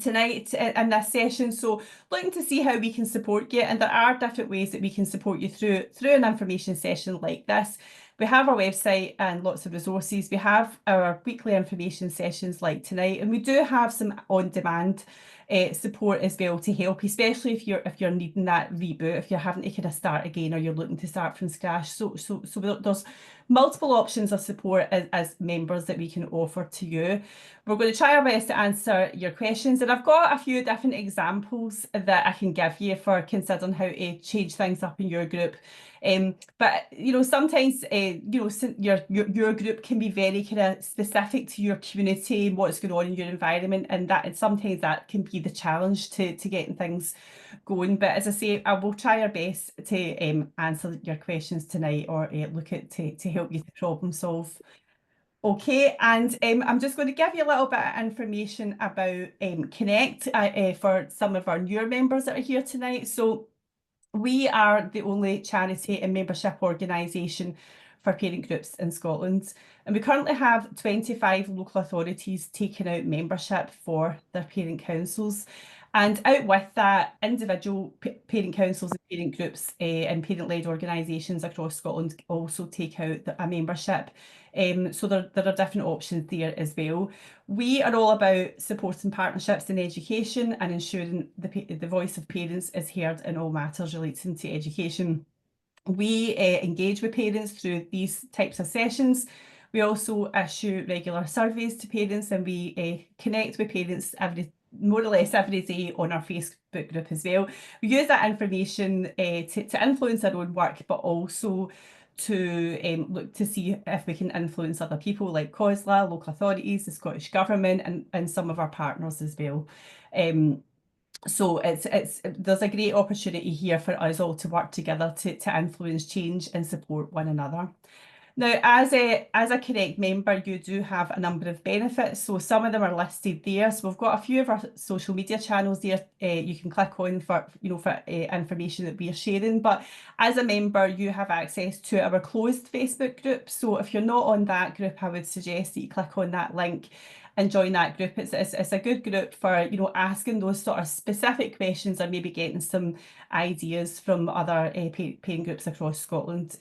tonight in this session. So looking to see how we can support you, and there are different ways that we can support you through an information session like this. We have our website and lots of resources. We have our weekly information sessions like tonight, and we do have some on-demand support as well to help, especially if you're needing that reboot, if you're having to kind of start again or you're looking to start from scratch. So there's multiple options of support as members that we can offer to you. We're going to try our best to answer your questions, and I've got a few different examples that I can give you for considering how to change things up in your group. But sometimes your group can be very kind of specific to your community and what's going on in your environment, and sometimes that can be the challenge to getting things going. But as I say, I will try our best to answer your questions tonight, or look at to help you to problem solve. Okay, and I'm just going to give you a little bit of information about Connect for some of our newer members that are here tonight. So we are the only charity and membership organisation for parent groups in Scotland, and we currently have 25 local authorities taking out membership for their parent councils. And out with that, individual parent councils and parent groups and parent-led organisations across Scotland also take out a membership. So there are different options there as well. We are all about supporting partnerships in education and ensuring the voice of parents is heard in all matters relating to education. We engage with parents through these types of sessions. We also issue regular surveys to parents, and we connect with parents more or less every day on our Facebook group as well. We use that information to influence our own work, but also to look to see if we can influence other people like COSLA, local authorities, the Scottish Government, and some of our partners as well. So there's a great opportunity here for us all to work together to influence change and support one another. Now, as a Connect member, you do have a number of benefits. So some of them are listed there. So we've got a few of our social media channels there. You can click on for information that we are sharing. But as a member, you have access to our closed Facebook group. So if you're not on that group, I would suggest that you click on that link and join that group. It's a good group for asking those sort of specific questions, or maybe getting some ideas from other parent groups across Scotland.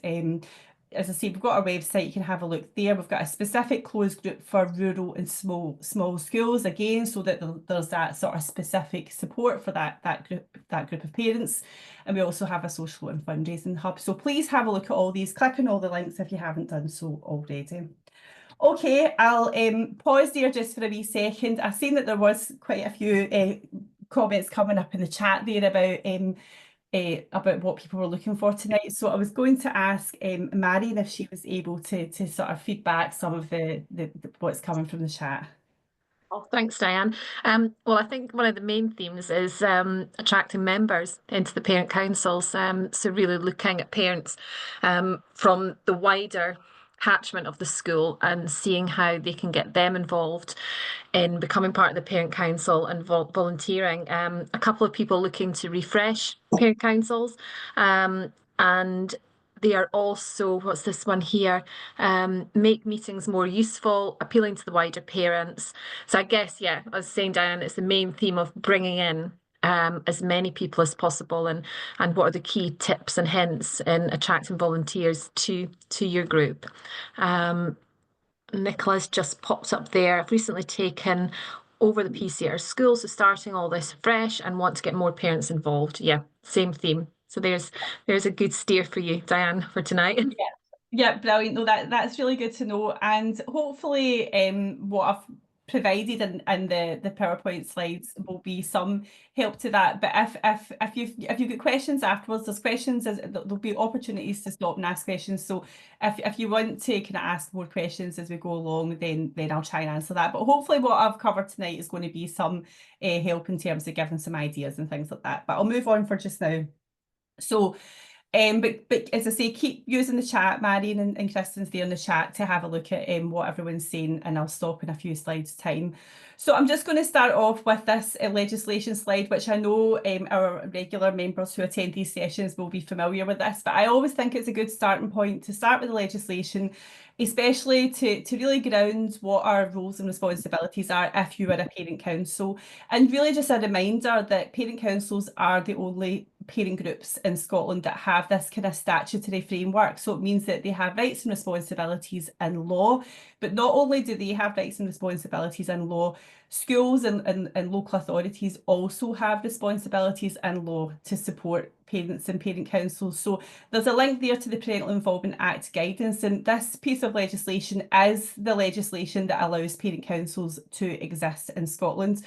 As I say, we've got our website, you can have a look there. We've got a specific closed group for rural and small schools, again, so that there's that sort of specific support for that group of parents. And we also have a social and fundraising hub. So please have a look at all these, click on all the links if you haven't done so already. Okay, I'll pause there just for a wee second. I've seen that there was quite a few comments coming up in the chat there about what people were looking for tonight. So I was going to ask Marion if she was able to sort of feedback some of the what's coming from the chat. Oh, thanks, Diane. Well, I think one of the main themes is attracting members into the parent councils. So really looking at parents from the wider catchment of the school and seeing how they can get them involved in becoming part of the parent council and volunteering. A couple of people looking to refresh parent councils, and they are also, what's this one here, make meetings more useful, appealing to the wider parents. So I guess, yeah, I was saying, Diane, it's the main theme of bringing in as many people as possible, and what are the key tips and hints in attracting volunteers to your group. Nicola's just popped up there. I've recently taken over the PCR school, so starting all this fresh and want to get more parents involved. Yeah, same theme. So there's a good steer for you, Diane, for tonight. Yeah, brilliant. No, that's really good to know. And hopefully what I've provided in the PowerPoint slides will be some help to that. But if you've got questions afterwards, there's questions, there'll be opportunities to stop and ask questions. So if you want to kind of ask more questions as we go along, then I'll try and answer that. But hopefully what I've covered tonight is going to be some help in terms of giving some ideas and things like that. But I'll move on for just now. So But as I say, keep using the chat. Marion and Kristen's there in the chat to have a look at what everyone's saying, and I'll stop in a few slides' time. So I'm just going to start off with this legislation slide, which I know our regular members who attend these sessions will be familiar with this, but I always think it's a good starting point to start with the legislation, especially to really ground what our roles and responsibilities are if you are a parent council. And really just a reminder that parent councils are the only parent groups in Scotland that have this kind of statutory framework. So it means that they have rights and responsibilities in law, but not only do they have rights and responsibilities in law, schools and local authorities also have responsibilities in law to support parents and parent councils. So there's a link there to the Parental Involvement Act guidance, and this piece of legislation is the legislation that allows parent councils to exist in Scotland.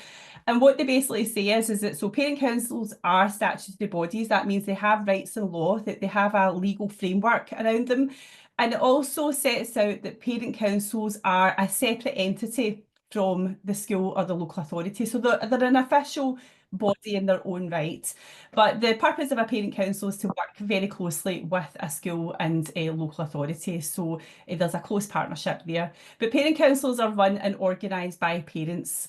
And what they basically say is that so parent councils are statutory bodies. That means they have rights in law, that they have a legal framework around them. And it also sets out that parent councils are a separate entity from the school or the local authority. So they're an official body in their own right. But the purpose of a parent council is to work very closely with a school and a local authority. So there's a close partnership there. But parent councils are run and organised by parents.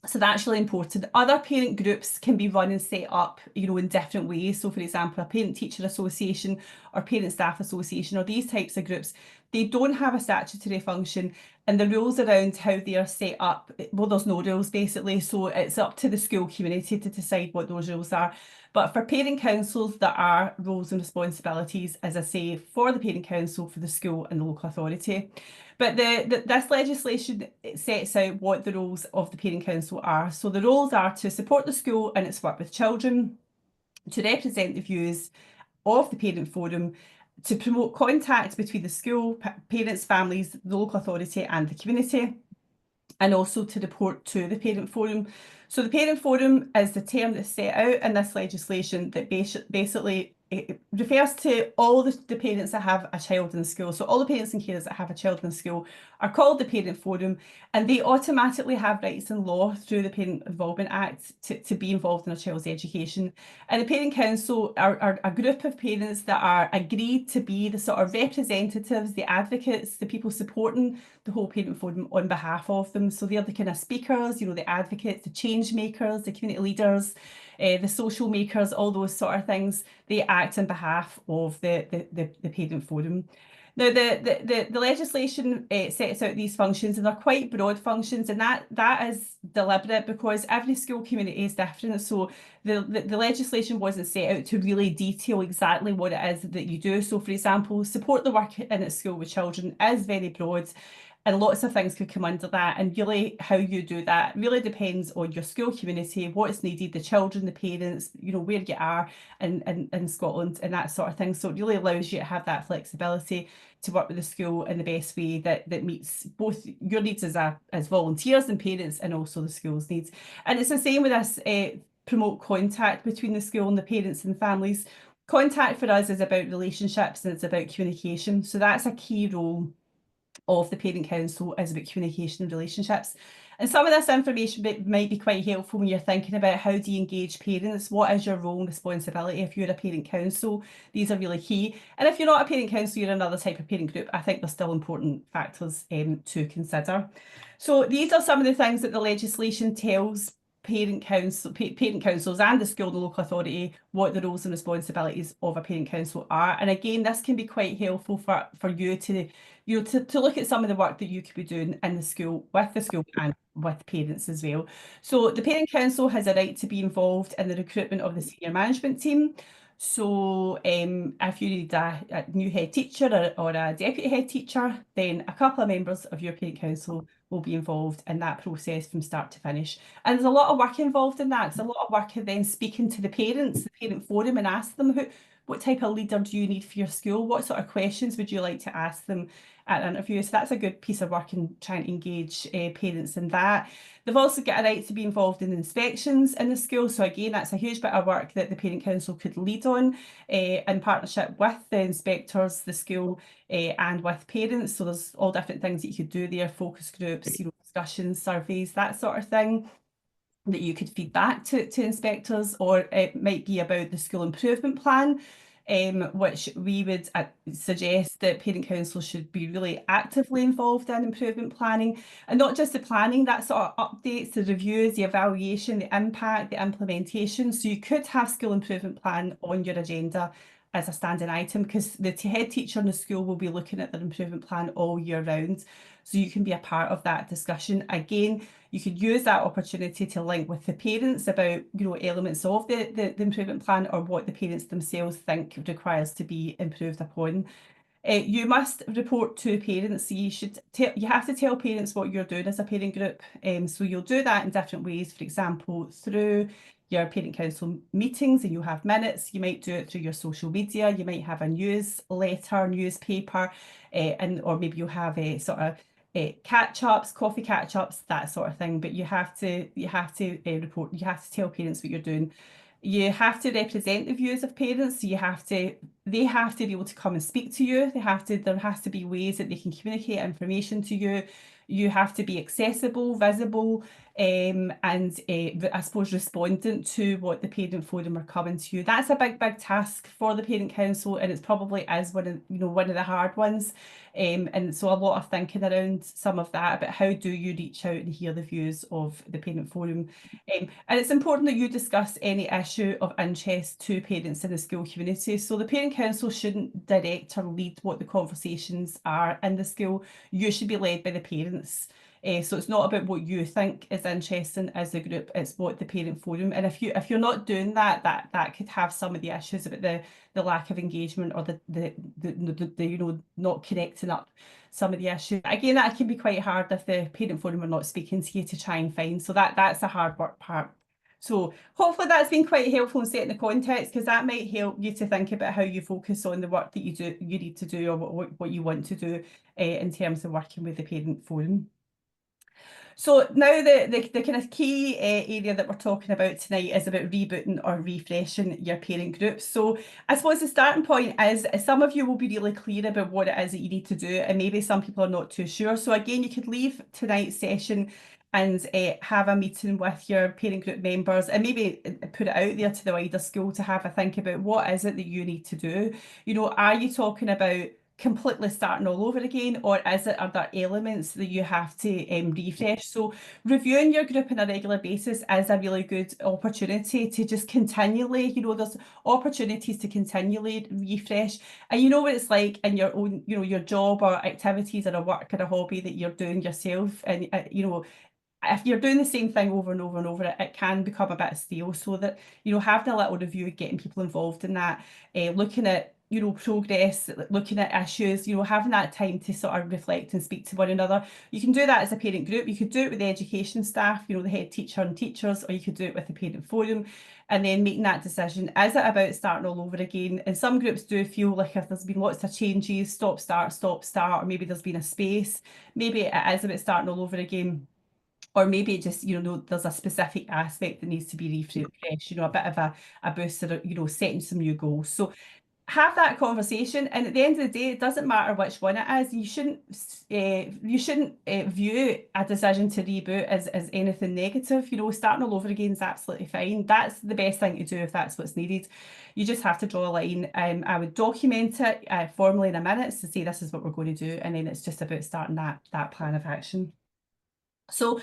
So that's really important. Other parent groups can be run and set up, in different ways. So for example, a parent teacher association or parent staff association or these types of groups, they don't have a statutory function, and the rules around how they are set up, well, there's no rules basically. So it's up to the school community to decide what those rules are. But for parent councils, there are roles and responsibilities, as I say, for the parent council, for the school and the local authority. But this legislation sets out what the roles of the parent council are. So the roles are to support the school and its work with children, to represent the views of the parent forum, to promote contact between the school, parents, families, the local authority and the community, and also to report to the parent forum. So the parent forum is the term that's set out in this legislation that basically it refers to all the parents that have a child in school. So all the parents and carers that have a child in school are called the parent forum, and they automatically have rights in law through the Parent Involvement Act to be involved in a child's education. And the parent council are a group of parents that are agreed to be the sort of representatives, the advocates, the people supporting the whole parent forum on behalf of them. So they're the kind of speakers, the advocates, the change makers, the community leaders, the social makers, all those sort of things. They act on behalf of the parent forum. Now, the legislation sets out these functions, and they're quite broad functions, and that is deliberate because every school community is different. So the legislation wasn't set out to really detail exactly what it is that you do. So, for example, support the work in its school with children is very broad, and lots of things could come under that. And really how you do that really depends on your school community, what's needed, the children, the parents, where you are in Scotland and that sort of thing. So it really allows you to have that flexibility to work with the school in the best way that meets both your needs as volunteers and parents, and also the school's needs. And it's the same with this promote contact between the school and the parents and families. Contact for us is about relationships and it's about communication. So that's a key role of the parent council, is about communication and relationships. And some of this information might be quite helpful when you're thinking about how do you engage parents, what is your role and responsibility if you're a parent council. These are really key. And if you're not a parent council, you're another type of parent group, I think there's still important factors to consider. So these are some of the things that the legislation tells parent councils and the school and the local authority what the roles and responsibilities of a parent council are. And again, this can be quite helpful for you to look at some of the work that you could be doing in the school, with the school and with parents as well. So the parent council has a right to be involved in the recruitment of the senior management team. So if you need a new head teacher or a deputy head teacher, then a couple of members of your parent council will be involved in that process from start to finish. And there's a lot of work involved in that. There's a lot of work in then speaking to the parents, the parent forum, and ask them what type of leader do you need for your school? What sort of questions would you like to ask them at an interview? So that's a good piece of work in trying to engage parents in that. They've also got a right to be involved in inspections in the school. So again, that's a huge bit of work that the parent council could lead on in partnership with the inspectors, the school and with parents. So there's all different things that you could do there, focus groups, discussions, surveys, that sort of thing that you could feed back to inspectors, or it might be about the school improvement plan. which we would suggest that parent councils should be really actively involved in improvement planning, and not just the planning, that sort of updates, the reviews, the evaluation, the impact, the implementation. So you could have school improvement plan on your agenda as a standing item, because the head teacher in the school will be looking at their improvement plan all year round. So you can be a part of that discussion. Again, you could use that opportunity to link with the parents about, elements of the improvement plan, or what the parents themselves think requires to be improved upon. You must report to parents. So you have to tell parents what you're doing as a parent group. So you'll do that in different ways. For example, through your parent council meetings, and you'll have minutes. You might do it through your social media. You might have a newsletter, newspaper, or maybe you'll have a sort of catch-ups, coffee catch-ups, that sort of thing. But you have to report. You have to tell parents what you're doing. You have to represent the views of parents. So they have to be able to come and speak to you. There has to be ways that they can communicate information to you. You have to be accessible, visible, and I suppose respondent to what the parent forum are coming to you. That's a big task for the parent council, and it's probably is one of the hard ones. And so a lot of thinking around some of that, about how do you reach out and hear the views of the parent forum. And it's important that you discuss any issue of interest to parents in the school community. So the parent council shouldn't direct or lead what the conversations are in the school. You should be led by the parents. So it's not about what you think is interesting as a group, it's what the parent forum. And if you're not doing that, that could have some of the issues about the lack of engagement, or the not connecting up some of the issues. Again, that can be quite hard if the parent forum are not speaking to you to try and find. So that's a hard work part. So hopefully that's been quite helpful in setting the context, because that might help you to think about how you focus on the work that you need to do, or what you want to do in terms of working with the parent forum. So now the kind of key area that we're talking about tonight is about rebooting or refreshing your parent group. So I suppose the starting point is some of you will be really clear about what it is that you need to do, and maybe some people are not too sure. So again, you could leave tonight's session and have a meeting with your parent group members, and maybe put it out there to the wider school to have a think about what is it that you need to do. Are you talking about completely starting all over again, or are there elements that you have to refresh? So reviewing your group on a regular basis is a really good opportunity to just continually, there's opportunities to continually refresh. And you know what it's like in your own, your job or activities, or a work or a hobby that you're doing yourself, and if you're doing the same thing over and over and over, it can become a bit stale. So that, having a little review, getting people involved in that, looking at progress, looking at issues, having that time to sort of reflect and speak to one another. You can do that as a parent group. You could do it with the education staff, the head teacher and teachers, or you could do it with the parent forum, and then making that decision. Is it about starting all over again? And some groups do feel like if there's been lots of changes, stop, start, or maybe there's been a space, maybe it is about starting all over again. Or maybe just, there's a specific aspect that needs to be refreshed, a bit of a boost, or, setting some new goals. So have that conversation, and at the end of the day, it doesn't matter which one it is. You shouldn't view a decision to reboot as anything negative. Starting all over again is absolutely fine. That's the best thing to do if that's what's needed. You just have to draw a line. I would document it formally in a minute to say this is what we're going to do, and then it's just about starting that plan of action. So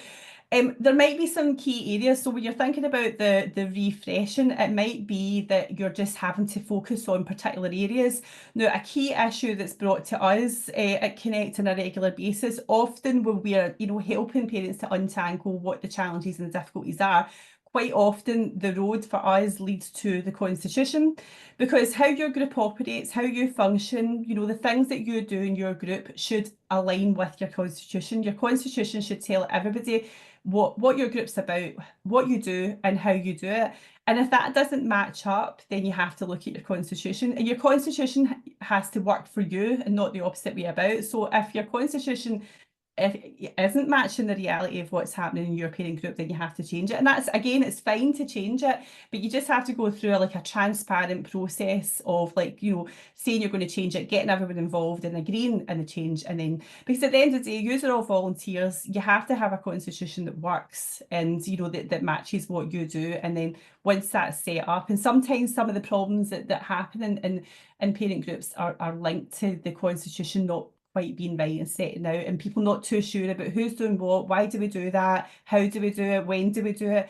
there might be some key areas. So when you're thinking about the refreshing, it might be that you're just having to focus on particular areas. Now, a key issue that's brought to us at Connect on a regular basis, often when we're helping parents to untangle what the challenges and the difficulties are, quite often the road for us leads to the Constitution, because how your group operates, how you function, the things that you do in your group should align with your Constitution. Your Constitution should tell everybody what your group's about, what you do and how you do it. And if that doesn't match up, then you have to look at your Constitution. And your Constitution has to work for you and not the opposite way about. So if your Constitution if it isn't matching the reality of what's happening in your parent group, then you have to change it. And that's, again, it's fine to change it, but you just have to go through like a transparent process of, like, saying you're going to change it, getting everyone involved and agreeing in the change. And then, because at the end of the day, you are all volunteers, you have to have a constitution that works and, that matches what you do. And then once that's set up, and sometimes some of the problems that happen in parent groups are linked to the constitution not quite being right and setting out, and people not too sure about who's doing what, why do we do that, how do we do it, when do we do it.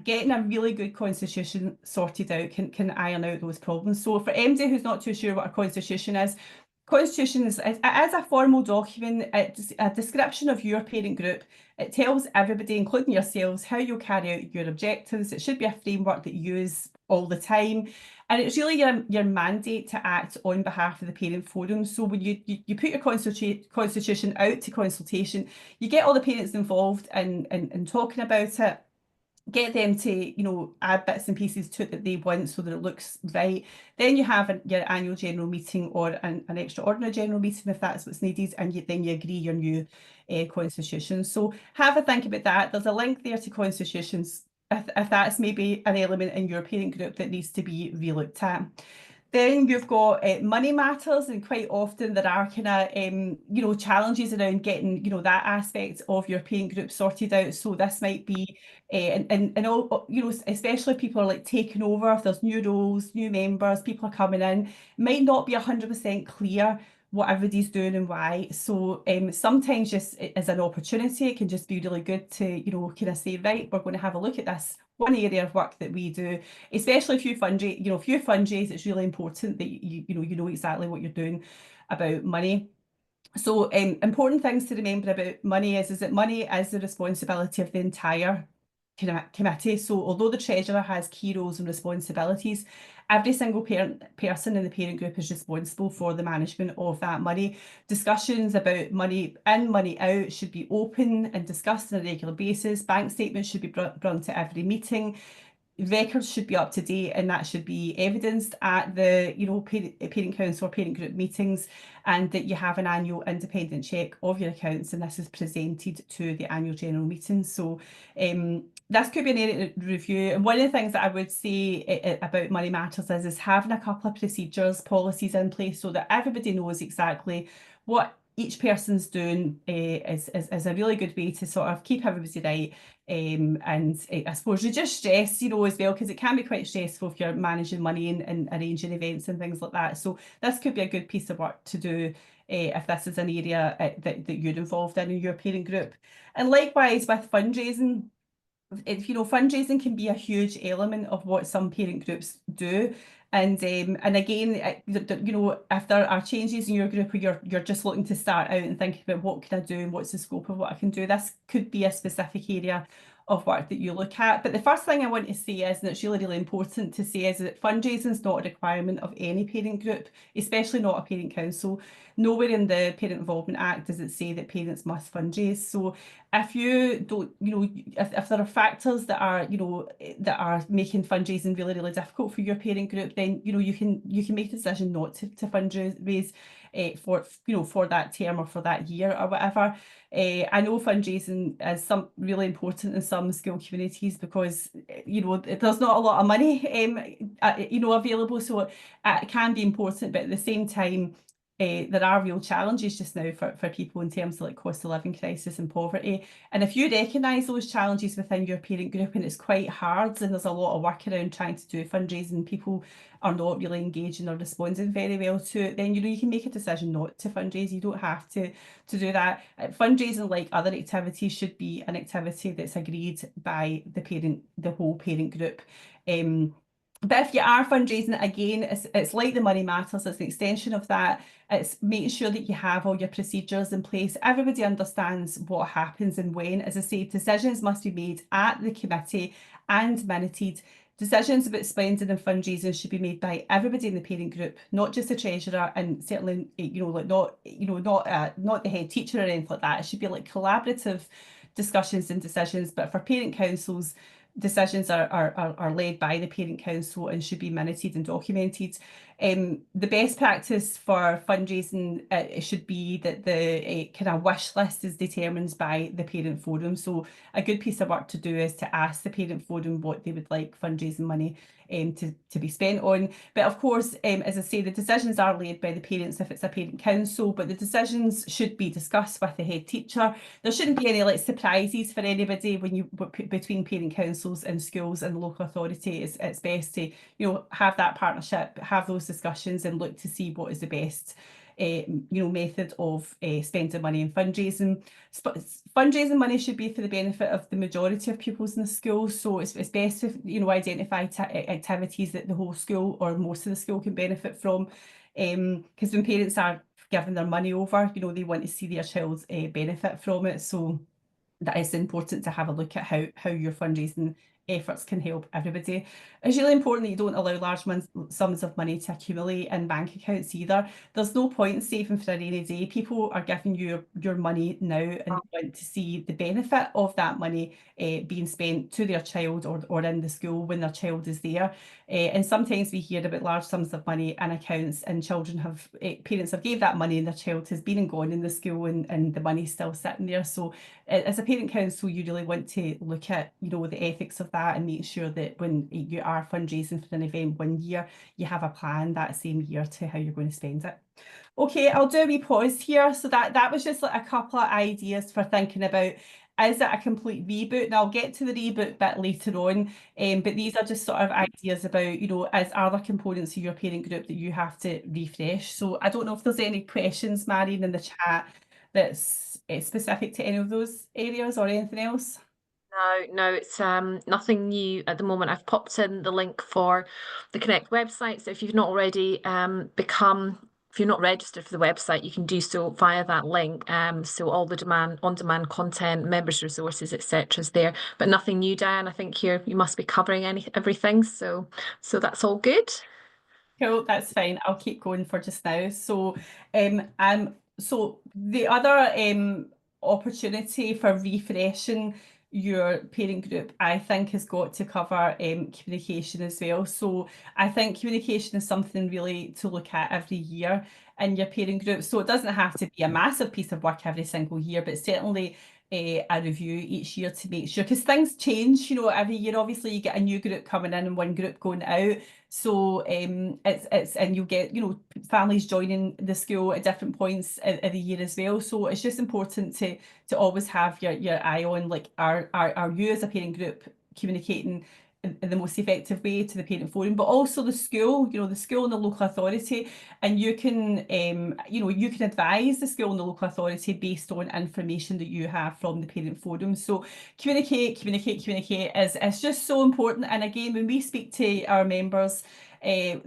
Getting a really good constitution sorted out can iron out those problems. So for MD who's not too sure what a constitution is, constitution is a formal document. It's a description of your parent group. It tells everybody, including yourselves, how you'll carry out your objectives. It should be a framework that you use all the time. And it's really your mandate to act on behalf of the parent forum. So when you put your constitution out to consultation, you get all the parents involved in talking about it, get them to, add bits and pieces to it that they want so that it looks right. Then you have your annual general meeting or an extraordinary general meeting if that's what's needed, and then you agree your new constitution. So have a think about that. There's a link there to constitutions if that's maybe an element in your parent group that needs to be relooked at. Then you've got money matters, and quite often there are kind of challenges around getting that aspect of your parent group sorted out. So this might be and all especially if people are like taking over, if there's new roles, new members, people are coming in, it might not be 100% clear what everybody's doing and why. So sometimes just as an opportunity, it can just be really good to kind of say, right, we're going to have a look at this one area of work that we do, especially if you fundraise. If you fundraise, it's really important that you know exactly what you're doing about money. So important things to remember about money is that money is the responsibility of the entire committee. So although the treasurer has key roles and responsibilities, every single person in the parent group is responsible for the management of that money. Discussions about money in, money out should be open and discussed on a regular basis. Bank statements should be brought to every meeting. Records should be up to date, and that should be evidenced at the parent council or parent group meetings, and that you have an annual independent check of your accounts, and this is presented to the annual general meeting. So this could be an area to review. And one of the things that I would say about money matters is having a couple of procedures, policies in place so that everybody knows exactly what each person's doing is a really good way to sort of keep everybody right. And I suppose reduce stress, as well, because it can be quite stressful if you're managing money and arranging events and things like that. So this could be a good piece of work to do if this is an area that you're involved in your parent group. And likewise with fundraising, fundraising can be a huge element of what some parent groups do. And again, if there are changes in your group where you're just looking to start out and thinking about what can I do and what's the scope of what I can do, this could be a specific area of work that you look at. But the first thing I want to say is, and it's really, really important to say, is that fundraising is not a requirement of any parent group, especially not a parent council. Nowhere in the Parent Involvement Act does it say that parents must fundraise. So if you don't, if there are factors that are, that are making fundraising really, really difficult for your parent group, then, you can make a decision not to fundraise for that term or for that year or whatever. I know fundraising is really important in some school communities because, there's not a lot of money, available. So it can be important, but at the same time, there are real challenges just now for people in terms of like cost of living crisis and poverty. And if you recognise those challenges within your parent group and it's quite hard and there's a lot of work around trying to do fundraising, people are not really engaging or responding very well to it, then you can make a decision not to fundraise. You don't have to do that. Fundraising, like other activities, should be an activity that's agreed by the whole parent group. But if you are fundraising, again, it's like the money matters, it's an extension of that. It's making sure that you have all your procedures in place. Everybody understands what happens and when. As I say, decisions must be made at the committee and minuted. Decisions about spending and fundraising should be made by everybody in the parent group, not just the treasurer, and certainly, not the head teacher or anything like that. It should be like collaborative discussions and decisions. But for parent councils, decisions are led by the parent council and should be minuted and documented. The best practice for fundraising, it should be that the kind of wish list is determined by the parent forum. So a good piece of work to do is to ask the parent forum what they would like fundraising money to be spent on. But of course, as I say, the decisions are laid by the parents if it's a parent council, but the decisions should be discussed with the head teacher. There shouldn't be any like surprises for anybody when you between parent councils and schools and the local authority. It's best to have that partnership, have those discussions, and look to see what is the best method of spending money in fundraising. Fundraising money should be for the benefit of the majority of pupils in the school, so it's best to identify activities that the whole school or most of the school can benefit from, because when parents are giving their money over, they want to see their child benefit from it. So that is important to have a look at how your fundraising efforts can help everybody. It's really important that you don't allow large sums of money to accumulate in bank accounts either. There's no point in saving for a rainy day. People are giving you your money now and want to see the benefit of that money being spent to their child or in the school when their child is there. And sometimes we hear about large sums of money in accounts and parents have gave that money and their child has been and gone in the school and the money's still sitting there. So as a parent council, you really want to look at, the ethics of that and make sure that when you are fundraising for an event one year, you have a plan that same year to how you're going to spend it. Okay, I'll do a wee pause here. So that was just like a couple of ideas for thinking about, is it a complete reboot? And I'll get to the reboot bit later on, but these are just sort of ideas about, are there components of your parent group that you have to refresh? So I don't know if there's any questions, Marion, in the chat that's specific to any of those areas or anything else. No, it's nothing new at the moment. I've popped in the link for the Connect website. So if you've not already if you're not registered for the website, you can do so via that link. So all the on-demand content, members resources, etc. is there. But nothing new, Diane. I think you must be covering everything. So that's all good. Cool, that's fine. I'll keep going for just now. So the other opportunity for refreshing your parent group, I think, has got to cover communication as well. So I think communication is something really to look at every year in your parent group. So it doesn't have to be a massive piece of work every single year, but certainly a review each year to make sure, because things change, every year. Obviously, you get a new group coming in and one group going out. So it's and you get families joining the school at different points of the year as well. So it's just important to always have your eye on, like, are you as a parent group communicating in the most effective way to the parent forum, but also the school, the school and the local authority, and you can advise the school and the local authority based on information that you have from the parent forum. So communicate is just so important. And again, when we speak to our members, when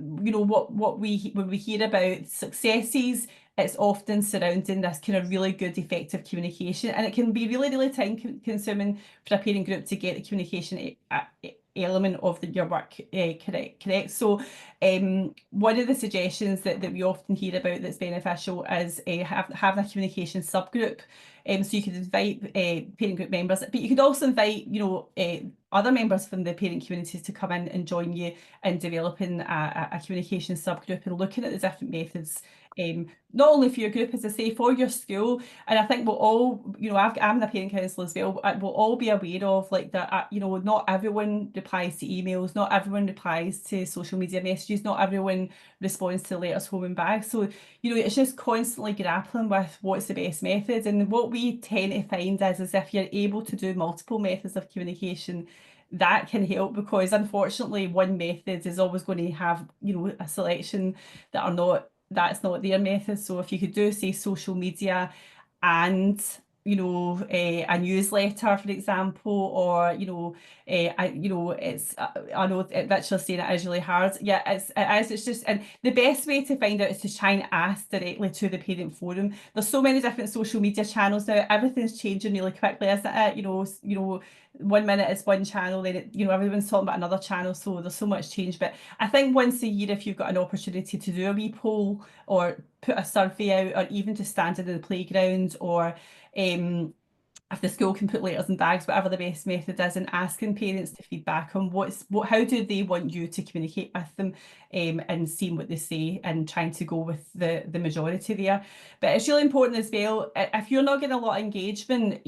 we hear about successes, it's often surrounding this kind of really good, effective communication, and it can be really, really time consuming for a parent group to get the communication element of your work correct. So one of the suggestions that we often hear about that's beneficial is having a communication subgroup. So you could invite parent group members, but you could also invite other members from the parent communities to come in and join you in developing a communication subgroup and looking at the different methods, not only for your group, as I say, for your school. And I think we'll all, I'm the parent council as well, we'll all be aware of like that, not everyone replies to emails, not everyone replies to social media messages, not everyone responds to letters home and back. So, it's just constantly grappling with what's the best method. And what we tend to find is if you're able to do multiple methods of communication, that can help, because unfortunately one method is always going to have, a selection that's not their method. So if you could do, say, social media and a newsletter, for example, or I know Richard's saying it is really hard. Yeah, it's just, and the best way to find out is to try and ask directly to the parent forum. There's so many different social media channels now. Everything's changing really quickly, isn't it? 1 minute it's one channel, then everyone's talking about another channel. So there's so much change. But I think once a year, if you've got an opportunity to do a wee poll or put a survey out, or even just standing in the playground, or if the school can put letters in bags, whatever the best method is, and asking parents to feedback on how do they want you to communicate with them, and seeing what they say and trying to go with the majority there. But it's really important as well, if you're not getting a lot of engagement,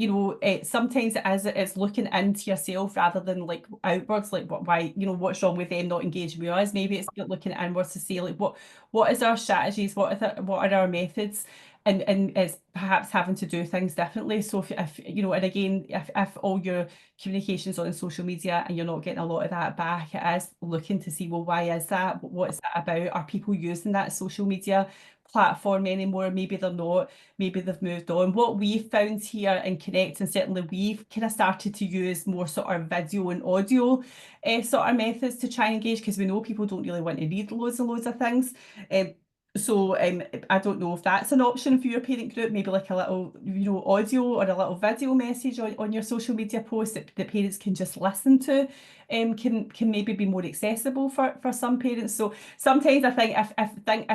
sometimes it's looking into yourself rather than like outwards, like what's wrong with them not engaging with us. Maybe it's looking inwards to say like what is our strategies, what are our methods, and it's perhaps having to do things differently. So if and again, if all your communications on social media and you're not getting a lot of that back, it is looking to see, well, why is that? What is that about? Are people using that social media platform anymore? Maybe they're not, maybe they've moved on. What we've found here in Connect, and certainly we've kind of started to use more sort of video and audio sort of methods to try and engage, because we know people don't really want to read loads and loads of things. So I don't know if that's an option for your parent group, maybe like a little, audio or a little video message on your social media post that the parents can just listen to, can maybe be more accessible for some parents. So sometimes I think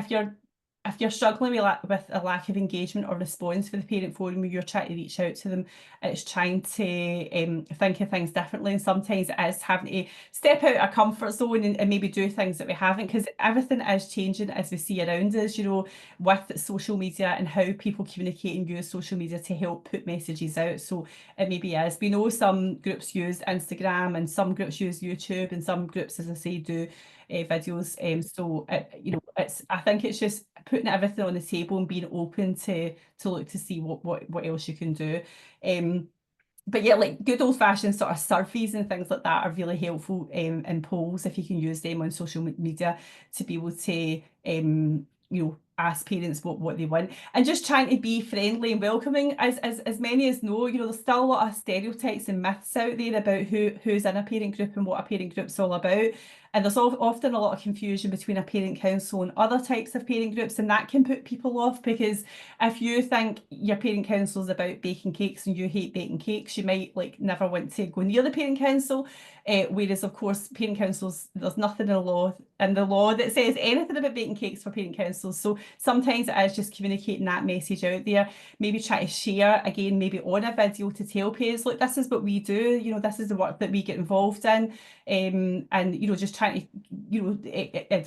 if you're struggling with a lack of engagement or response for the parent forum, you're trying to reach out to them, it's trying to think of things differently. And sometimes it is having to step out our comfort zone and maybe do things that we haven't, because everything is changing as we see around us, with social media and how people communicate and use social media to help put messages out. So it maybe is. We know some groups use Instagram and some groups use YouTube and some groups, as I say, do videos. So I think it's just putting everything on the table and being open to look to see what else you can do. But yeah, like good old fashioned sort of surveys and things like that are really helpful, in polls, if you can use them on social media to be able to ask parents what they want, and just trying to be friendly and welcoming. As many as know, there's still a lot of stereotypes and myths out there about who's in a parent group and what a parent group's all about. And there's often a lot of confusion between a parent council and other types of parent groups, and that can put people off, because if you think your parent council is about baking cakes and you hate baking cakes, you might like never want to go near the parent council. Whereas of course parent councils, there's nothing in the law that says anything about baking cakes for parent councils. So sometimes it is just communicating that message out there. Maybe try to share again, maybe on a video, to tell parents, look, this is what we do, this is the work that we get involved in. And just trying to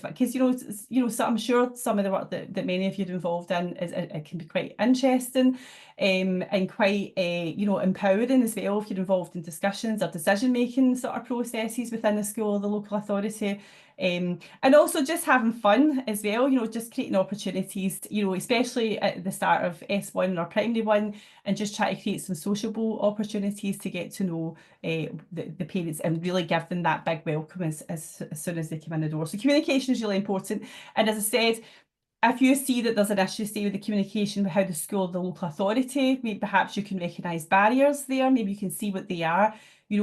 because so I'm sure some of the work that many of you are involved in it can be quite interesting, and quite empowering as well, if you're involved in discussions or decision making sort of processes within the school or the local authority. And also just having fun as well, just creating opportunities, especially at the start of S1 or primary one, and just try to create some sociable opportunities to get to know the parents and really give them that big welcome as soon as they come in the door. So communication is really important. And as I said, if you see that there's an issue, say, with the communication with how the school, the local authority, maybe perhaps you can recognise barriers there, maybe you can see what they are.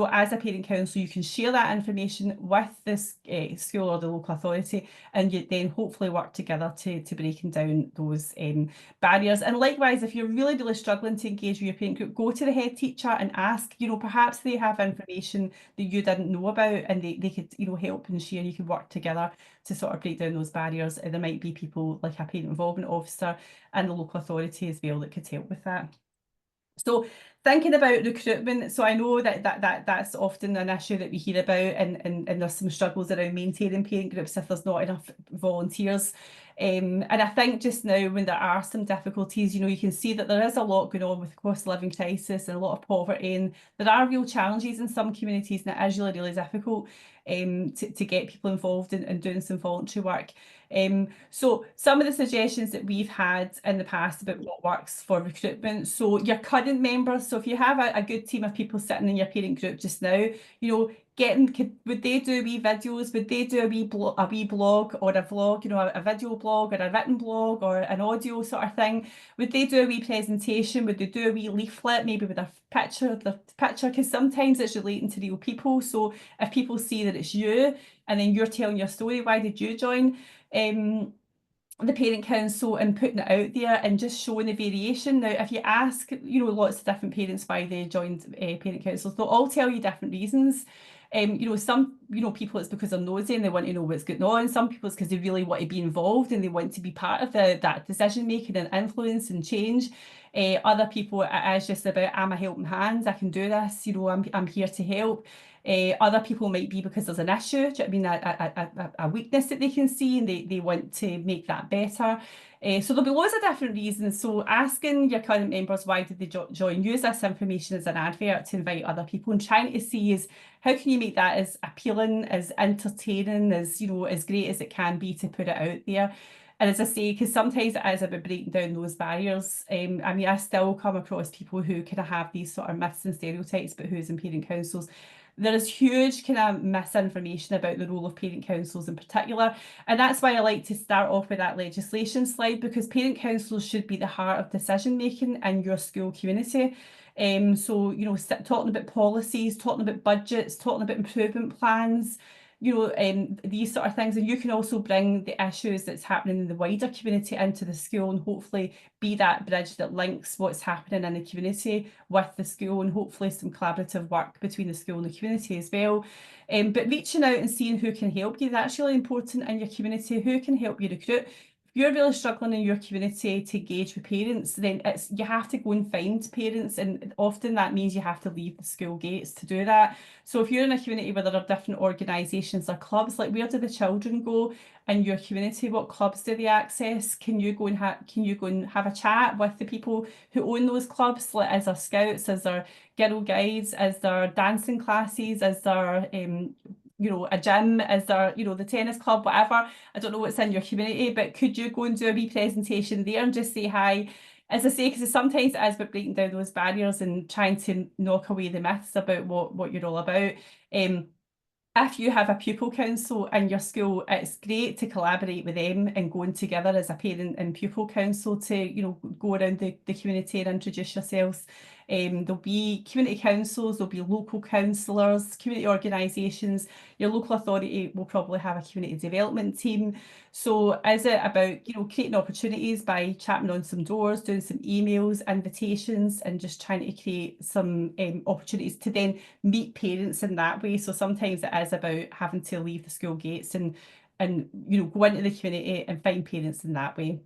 As a parent council, you can share that information with this school or the local authority, and you then hopefully work together to breaking down those barriers. And likewise, if you're really, really struggling to engage with your parent group, go to the head teacher and ask, perhaps they have information that you didn't know about, and they could, help and share. You could work together to sort of break down those barriers. And there might be people like a parent involvement officer and the local authority as well that could help with that. So thinking about recruitment, so I know that's often an issue that we hear about, and there's some struggles around maintaining parent groups if there's not enough volunteers. And I think just now, when there are some difficulties, you can see that there is a lot going on with the cost of living crisis and a lot of poverty, and there are real challenges in some communities, and it is really, really difficult to get people involved in doing some voluntary work. So some of the suggestions that we've had in the past about what works for recruitment. So your current members, so if you have a good team of people sitting in your parent group just now, would they do wee videos? Would they do a wee blog or a vlog, a video blog or a written blog or an audio sort of thing? Would they do a wee presentation? Would they do a wee leaflet, maybe with a picture? Because sometimes it's relating to real people. So if people see that it's you and then you're telling your story, why did you join the parent council, and putting it out there and just showing the variation. Now, if you ask, lots of different parents why they joined parent councils, they'll all tell you different reasons. Some people it's because they're nosy and they want to know what's going on. Some people it's because they really want to be involved and they want to be part of that decision making and influence and change. Other people, it is just about, I'm a helping hand, I can do this, I'm here to help. Other people might be because there's an issue, do you know what I mean, a weakness that they can see and they want to make that better. So there'll be loads of different reasons. So asking your current members why did they join, use this information as an advert to invite other people and trying to see is how can you make that as appealing, as entertaining, as as great as it can be to put it out there. And as I say, because sometimes it is about breaking down those barriers. I mean, I still come across people who kind of have these sort of myths and stereotypes about who's in parent councils. There is huge kind of misinformation about the role of parent councils in particular. And that's why I like to start off with that legislation slide, because parent councils should be the heart of decision making in your school community. So, talking about policies, talking about budgets, talking about improvement plans, these sort of things. And you can also bring the issues that's happening in the wider community into the school and hopefully be that bridge that links what's happening in the community with the school and hopefully some collaborative work between the school and the community as well. But reaching out and seeing who can help you, that's really important in your community. Who can help you recruit? If you're really struggling in your community to engage with parents, then you have to go and find parents, and often that means you have to leave the school gates to do that. So if you're in a community where there are different organisations or clubs, like where do the children go in your community? What clubs do they access? Can you go and have a chat with the people who own those clubs? Like, is there scouts? Is there girl guides? Is there dancing classes? Is there a gym? Is there, the tennis club, whatever? I don't know what's in your community, but could you go and do a wee presentation there and just say hi? As I say, because sometimes it is about breaking down those barriers and trying to knock away the myths about what you're all about. If you have a pupil council in your school, it's great to collaborate with them and going together as a parent and pupil council to, go around the community and introduce yourselves. There'll be community councils, there'll be local councillors, community organisations. Your local authority will probably have a community development team. So is it about, creating opportunities by chatting on some doors, doing some emails, invitations, and just trying to create some opportunities to then meet parents in that way. So sometimes it is about having to leave the school gates and go into the community and find parents in that way.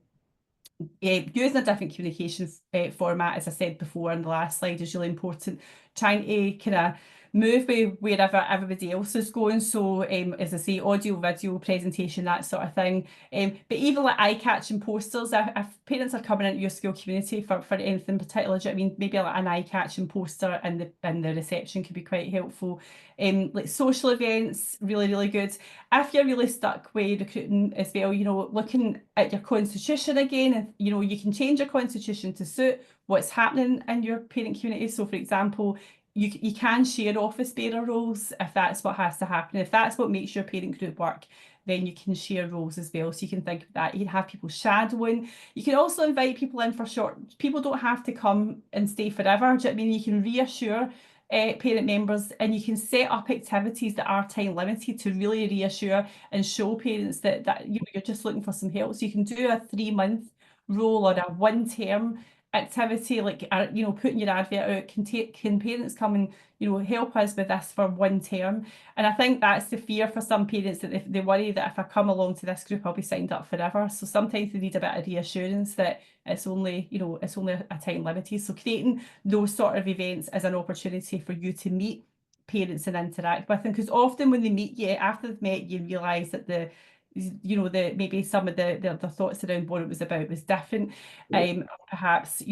Using a different communication format, as I said before in the last slide, is really important. Trying to kind of move with wherever everybody else is going. So, as I say, audio, video, presentation, that sort of thing. But even like eye-catching posters, if parents are coming into your school community for anything particular, do you know what I mean? Maybe like an eye-catching poster in the reception could be quite helpful. Like social events, really, really good. If you're really stuck with recruiting as well, looking at your constitution again, and you can change your constitution to suit what's happening in your parent community. So, for example, you can share office bearer roles if that's what has to happen. If that's what makes your parent group work, then you can share roles as well. So you can think of that. You can have people shadowing. You can also invite people in for short. People don't have to come and stay forever. Do you know what I mean? You can reassure parent members, and you can set up activities that are time limited to really reassure and show parents that you're just looking for some help. So you can do a 3-month role or a 1-term activity, like putting your advert out. Can parents come and help us with this for 1 term? And I think that's the fear for some parents, that they worry that if I come along to this group I'll be signed up forever. So sometimes they need a bit of reassurance that it's only a time limited. So creating those sort of events as an opportunity for you to meet parents and interact with them, because often when they meet you, after they've met you, realise that maybe some of the thoughts around what it was about was different. Perhaps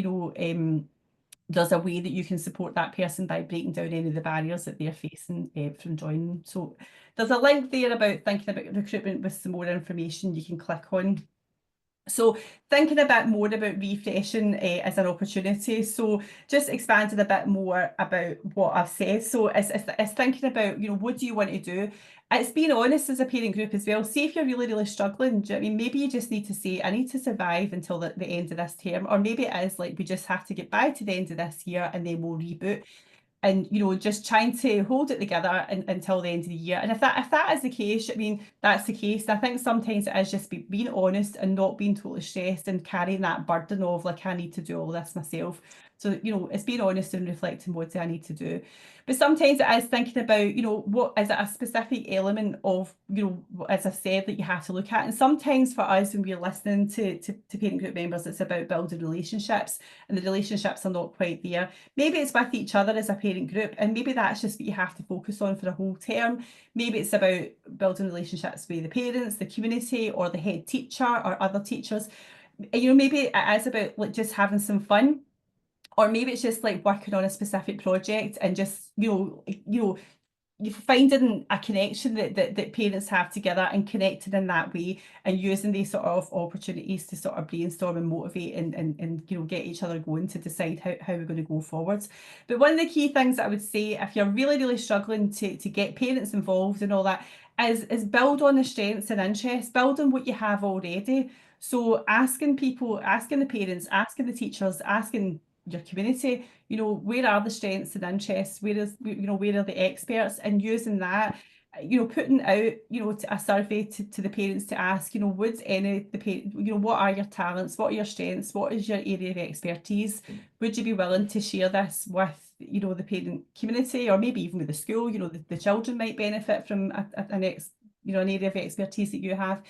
there's a way that you can support that person by breaking down any of the barriers that they're facing from joining. So there's a link there about thinking about recruitment with some more information you can click on. So thinking a bit more about refreshing as an opportunity. So just expanding a bit more about what I've said. So it's thinking about, what do you want to do? It's being honest as a parent group as well. See if you're really, really struggling. Do you know what I mean? Maybe you just need to say, I need to survive until the end of this term. Or maybe it is like, we just have to get by to the end of this year and then we'll reboot. And just trying to hold it together until the end of the year. And if that is the case, I mean, that's the case. And I think sometimes it is just being honest and not being totally stressed and carrying that burden of like, I need to do all this myself. So, it's being honest and reflecting, what do I need to do? But sometimes it is thinking about, what is it, a specific element of, as I've said, that you have to look at. And sometimes for us, when we're listening to parent group members, it's about building relationships, and the relationships are not quite there. Maybe it's with each other as a parent group, and maybe that's just what you have to focus on for a whole term. Maybe it's about building relationships with the parents, the community, or the head teacher or other teachers. Maybe it is about like just having some fun, or maybe it's just like working on a specific project and just you finding a connection that parents have together and connecting in that way, and using these sort of opportunities to sort of brainstorm and motivate and get each other going to decide how we're going to go forwards. But one of the key things that I would say, if you're really struggling to get parents involved and all that, is build on the strengths and interests, build on what you have already. So asking people, asking the parents, asking the teachers, asking your community, where are the strengths and interests, where are the experts, and using that, putting out, a survey to the parents to ask, would any of the parents, what are your talents, what are your strengths, what is your area of expertise, would you be willing to share this with, the parent community, or maybe even with the school, the children might benefit from an area of expertise that you have,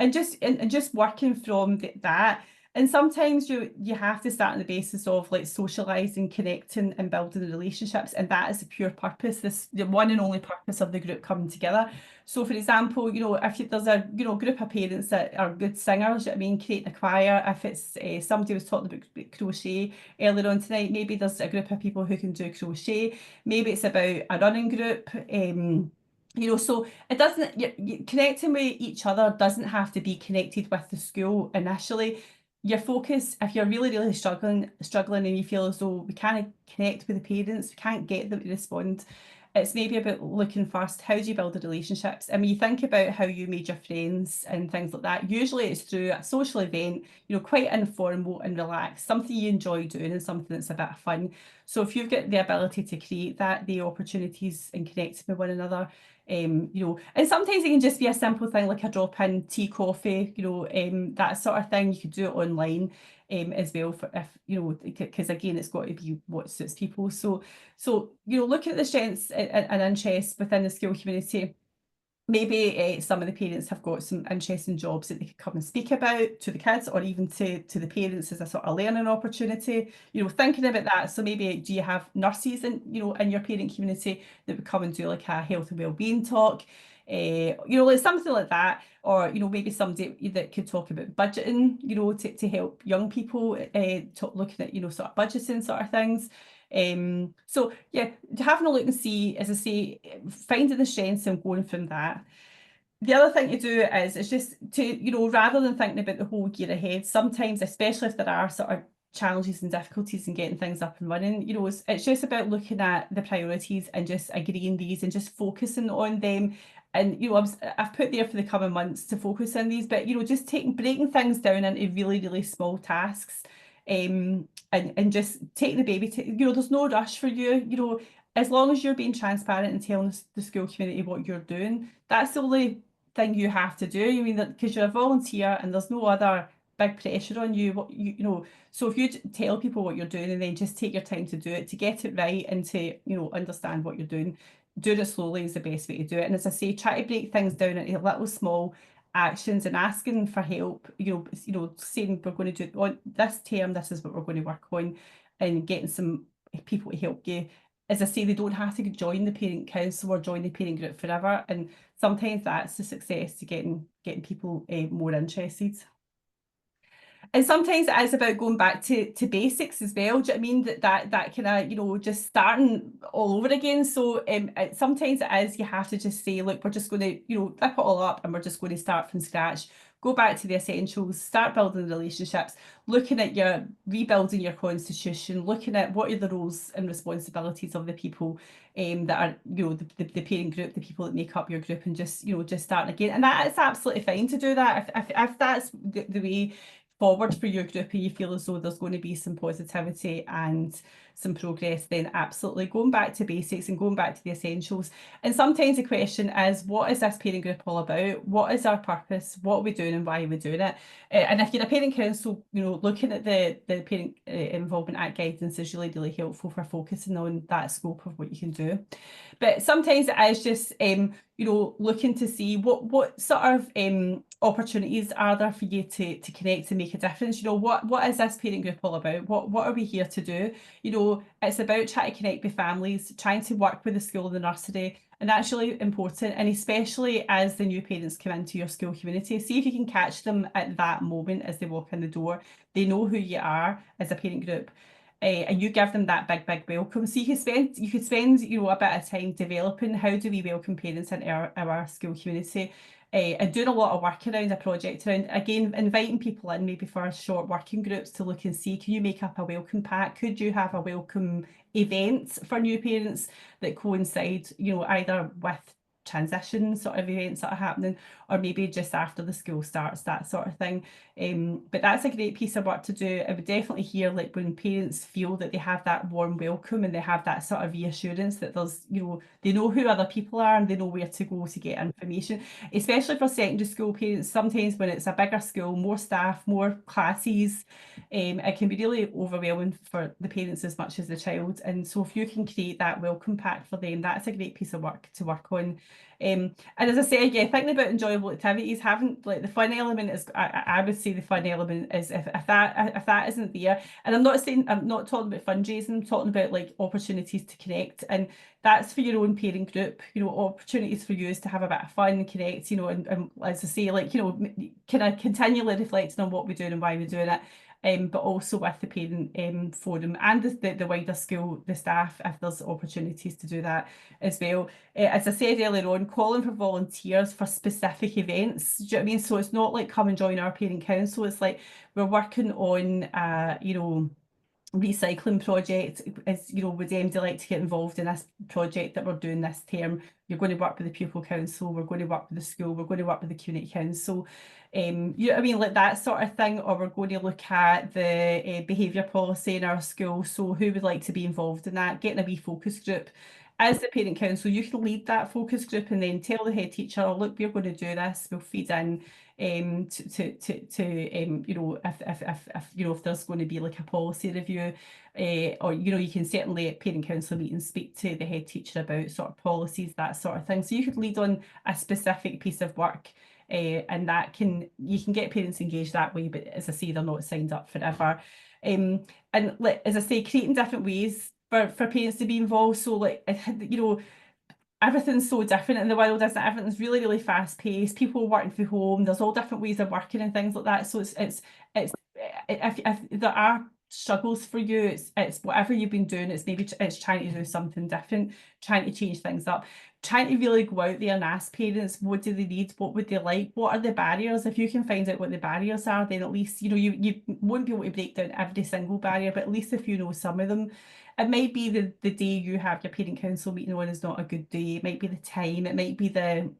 and just working from that. And sometimes you have to start on the basis of like socializing, connecting, and building the relationships, and that is the pure purpose, the one and only purpose of the group coming together. So, for example, if there's a group of parents that are good singers, create a choir. If it's somebody was talking about crochet earlier on tonight, maybe there's a group of people who can do crochet. Maybe it's about a running group. So it doesn't, connecting with each other doesn't have to be connected with the school initially. Your focus, if you're really struggling and you feel as though we can't connect with the parents, we can't get them to respond, it's maybe about looking first, how do you build the relationships? And when you think about how you made your friends and things like that, usually it's through a social event, quite informal and relaxed, something you enjoy doing and something that's a bit of fun. So if you've got the ability to create that, the opportunities and connecting with one another, and sometimes it can just be a simple thing like a drop-in tea, coffee, that sort of thing. You could do it online as well, for if because again, it's got to be what suits people. So looking at the strengths and interests within the school community. Maybe some of the parents have got some interesting jobs that they could come and speak about to the kids, or even to the parents as a sort of learning opportunity. Thinking about that. So maybe do you have nurses in in your parent community that would come and do like a health and wellbeing talk, like something like that, or maybe somebody that could talk about budgeting, to help young people, looking at sort of budgeting sort of things. So yeah, having a look and see, as I say, finding the strengths and going from that. The other thing to do is just to, rather than thinking about the whole year ahead, sometimes, especially if there are sort of challenges and difficulties in getting things up and running, it's just about looking at the priorities and just agreeing these and just focusing on them. And I've put there for the coming months to focus on these, but just breaking things down into really small tasks, and just take the baby. There's no rush for you. As long as you're being transparent and telling the school community what you're doing, that's the only thing you have to do. Because you're a volunteer and there's no other big pressure on you. So if you tell people what you're doing and then just take your time to do it, to get it right, and to understand what you're doing it slowly is the best way to do it. And as I say, try to break things down into little small actions and asking for help. Saying we're going to do on this term, this is what we're going to work on, and getting some people to help you. As I say, they don't have to join the parent council or join the parent group forever, and sometimes that's the success to getting people more interested. And sometimes it is about going back to basics as well. Do you know what I mean? That kind of, just starting all over again. So sometimes it is, you have to just say, look, we're just going to, rip it all up and we're just going to start from scratch. Go back to the essentials, start building relationships, looking at rebuilding your constitution, looking at what are the roles and responsibilities of the people that are, the parent group, the people that make up your group, and just starting again. And that is absolutely fine to do that. If that's the way forward for your group and you feel as though there's going to be some positivity and some progress, then absolutely going back to basics and going back to the essentials. And sometimes the question is, what is this parent group all about? What is our purpose? What are we doing and why are we doing it? And if you're a parent council, looking at the Parent Involvement Act guidance is really, really helpful for focusing on that scope of what you can do. But sometimes it is just, looking to see what sort of opportunities are there for you to connect and make a difference. What is this parent group all about? What are we here to do? It's about trying to connect with families, trying to work with the school and the nursery. And that's really important, and especially as the new parents come into your school community, see if you can catch them at that moment as they walk in the door. They know who you are as a parent group. And you give them that big welcome. So you could spend a bit of time developing how do we welcome parents into our school community, and doing a lot of work around a project around, again, inviting people in maybe for short working groups to look and see, can you make up a welcome pack? Could you have a welcome event for new parents that coincide, either with transition sort of events that are happening, or maybe just after the school starts, that sort of thing. But that's a great piece of work to do. I would definitely hear, like, when parents feel that they have that warm welcome and they have that sort of reassurance that there's, they know who other people are and they know where to go to get information, especially for secondary school parents. Sometimes when it's a bigger school, more staff, more classes, it can be really overwhelming for the parents as much as the child. And so if you can create that welcome pack for them, that's a great piece of work to work on. And as I say, yeah, thinking about enjoyable activities, having, like, the fun element is, I would say the fun element is if that isn't there. And I'm not talking about fundraising, I'm talking about, like, opportunities to connect, and that's for your own parent group. Opportunities for you is to have a bit of fun and connect, and as I say, like, kind of continually reflecting on what we're doing and why we're doing it. But also with the parent forum and the wider school, the staff, if there's opportunities to do that as well. As I said earlier on, calling for volunteers for specific events. Do you know what I mean? So it's not like, come and join our parent council. It's like, we're working on, recycling project. Is, would MD like to get involved in this project that we're doing this term? You're going to work with the pupil council, we're going to work with the school, we're going to work with the community council. You know what I mean, like that sort of thing. Or we're going to look at the behaviour policy in our school, so who would like to be involved in that? Getting a wee focus group. As the parent council, you can lead that focus group and then tell the head teacher, oh, look, we're going to do this, we'll feed in if there's going to be like a policy review, or you can certainly at parent council meetings speak to the head teacher about sort of policies, that sort of thing. So you could lead on a specific piece of work, and you can get parents engaged that way, but as I say, they're not signed up forever. And as I say, creating different ways for parents to be involved. So, like, everything's so different in the world, isn't it? Everything's really, really fast paced. People are working from home. There's all different ways of working and things like that. So it's if there are struggles for you, it's whatever you've been doing. It's trying to do something different, trying to change things up, trying to really go out there and ask parents, what do they need? What would they like? What are the barriers? If you can find out what the barriers are, then at least you won't be able to break down every single barrier, but at least if you know some of them. It might be the day you have your parent council meeting on is not a good day. It might be the time. It might be the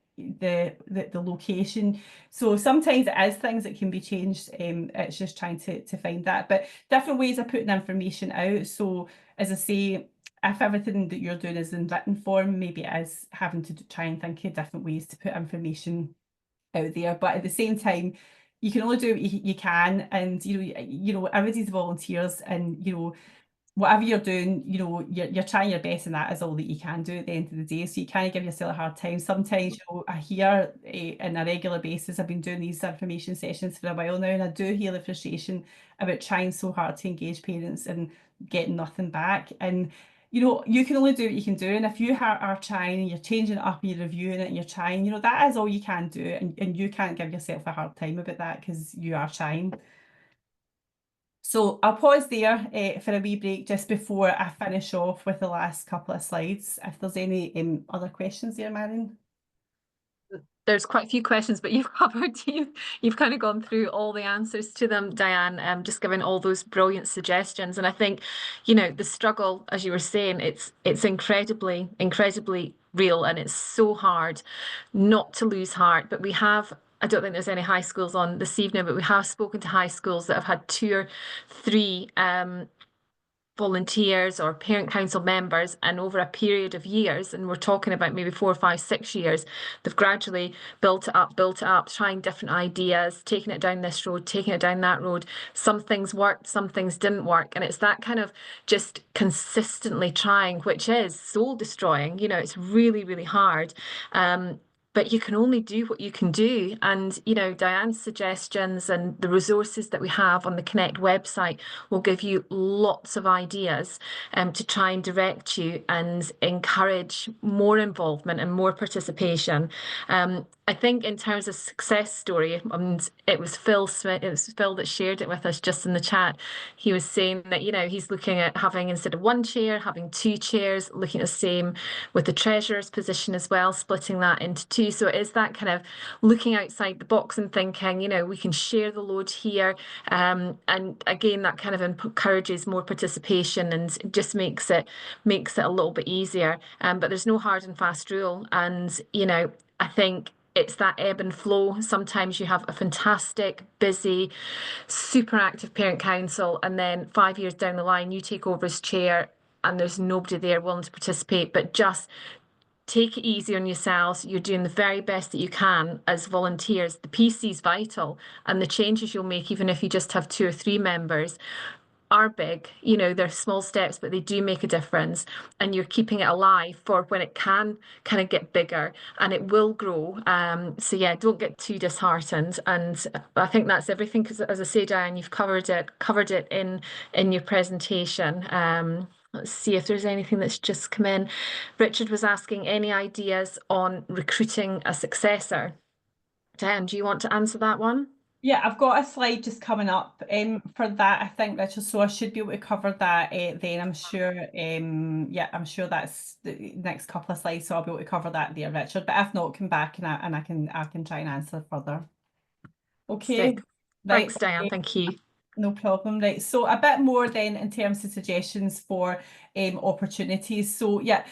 location. So sometimes it is things that can be changed. It's just trying to find that. But different ways of putting information out. So as I say, if everything that you're doing is in written form, maybe it is having to try and think of different ways to put information out there. But at the same time, you can only do what you can, and everybody's volunteers, and whatever you're doing, you're trying your best, and that is all that you can do at the end of the day. So you can't give yourself a hard time. Sometimes, I hear on a regular basis, I've been doing these information sessions for a while now, and I do hear the frustration about trying so hard to engage parents and getting nothing back. And you can only do what you can do. And if you are trying and you're changing it up and you're reviewing it and you're trying, that is all you can do. And you can't give yourself a hard time about that because you are trying. So I'll pause there for a wee break just before I finish off with the last couple of slides. If there's any other questions there, Marion. There's quite a few questions, but you've covered you've kind of gone through all the answers to them, Diane, just giving all those brilliant suggestions. And I think, the struggle, as you were saying, it's incredibly, incredibly real, and it's so hard not to lose heart. But I don't think there's any high schools on this evening, but we have spoken to high schools that have had 2 or 3 volunteers or parent council members, and over a period of years, and we're talking about maybe 4, 5, 6 years, they've gradually built it up, trying different ideas, taking it down this road, taking it down that road. Some things worked, some things didn't work. And it's that kind of just consistently trying, which is soul destroying. You know, it's really, really hard. But you can only do what you can do. And, you know, Diane's suggestions and the resources that we have on the Connect website will give you lots of ideas to try and direct you and encourage more involvement and more participation. I think in terms of success story, and it was Phil Smith, it was Phil that shared it with us just in the chat. He was saying that, you know, he's looking at having, instead of one chair, having two chairs, looking at the same with the treasurer's position as well, splitting that into two. So it is that kind of looking outside the box and thinking, you know, we can share the load here. And again, that kind of encourages more participation and just makes it a little bit easier. But there's no hard and fast rule. And, you know, I think it's that ebb and flow. Sometimes you have a fantastic, busy, super active parent council, and then 5 years down the line, you take over as chair and there's nobody there willing to participate. But just take it easy on yourselves. You're doing the very best that you can as volunteers. The PC is vital, and the changes you'll make, even if you just have 2 or 3 members, are big. You know, they're small steps, but they do make a difference. And you're keeping it alive for when it can kind of get bigger, and it will grow. So yeah, don't get too disheartened. And I think that's everything, because as I say, Diane, you've covered it in your presentation. Let's see if there's anything that's just come in. Richard was asking any ideas on recruiting a successor. Diane, do you want to answer that one? Yeah, I've got a slide just coming up for that, I think, Richard, so I should be able to cover that then, I'm sure. Yeah, I'm sure that's the next couple of slides, so I'll be able to cover that there, Richard. But if not, come back and I can try and answer further. Okay, Stick. right. Thanks, Diane. Okay. Thank you. No problem. Right. So a bit more then in terms of suggestions for opportunities. So yeah,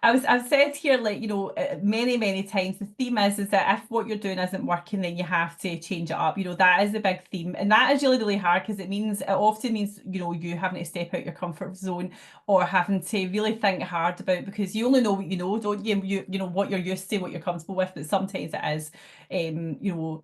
I've said here, like, you know, many times the theme is that if what you're doing isn't working, then you have to change it up. You know, that is a big theme, and that is really hard, because it often means, you know, you having to step out your comfort zone, or having to really think hard about, because you only know what you know, don't you? You know what you're used to, what you're comfortable with, but sometimes it is you know,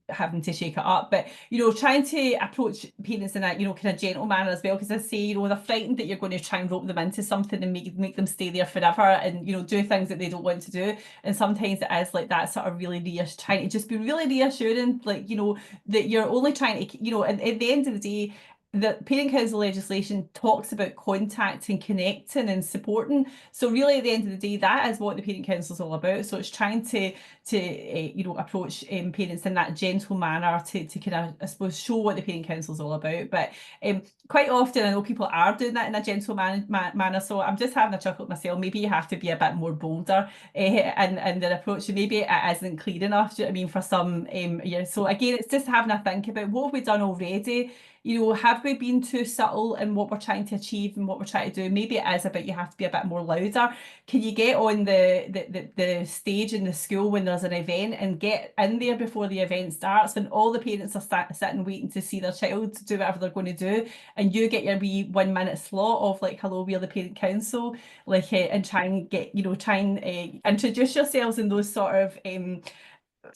having to shake it up. But, you know, trying to approach parents in a, you know, kind of gentle manner as well, because I say, you know, they're frightened that you're going to try and rope them into something and make them stay there forever, and, you know, do things that they don't want to do. And sometimes it is like that sort of really trying to just be really reassuring, like, you know, that you're only trying to, you know, and at the end of the day, the parent council legislation talks about contacting, connecting and supporting. So really at the end of the day, that is what the parent council is all about. So it's trying to you know, approach parents in that gentle manner to kind of, I suppose, show what the parent council is all about. But quite often I know people are doing that in a gentle manner. So I'm just having a chuckle at myself. Maybe you have to be a bit more bolder in their approach. Maybe it isn't clear enough, do you know what I mean, for some years. So again, it's just having a think about what have we done already. You know, have we been too subtle in what we're trying to achieve and what we're trying to do? Maybe it is about you have to be a bit more louder. Can you get on the stage in the school when there's an event and get in there before the event starts, when all the parents are sitting waiting to see their child do whatever they're going to do, and you get your wee 1 minute slot of like, hello, we're the parent council, like, and try and get, you know, introduce yourselves in those sort of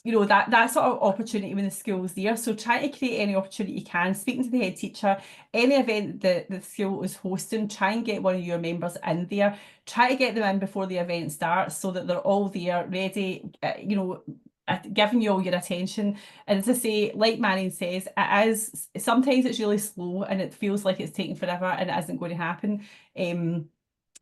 you know, that sort of opportunity when the school's there. So try to create any opportunity you can, speaking to the head teacher, any event that the school is hosting, try and get one of your members in there, try to get them in before the event starts so that they're all there ready, you know, giving you all your attention. And as I say, like Marion says, it is, sometimes it's really slow and it feels like it's taking forever and it isn't going to happen.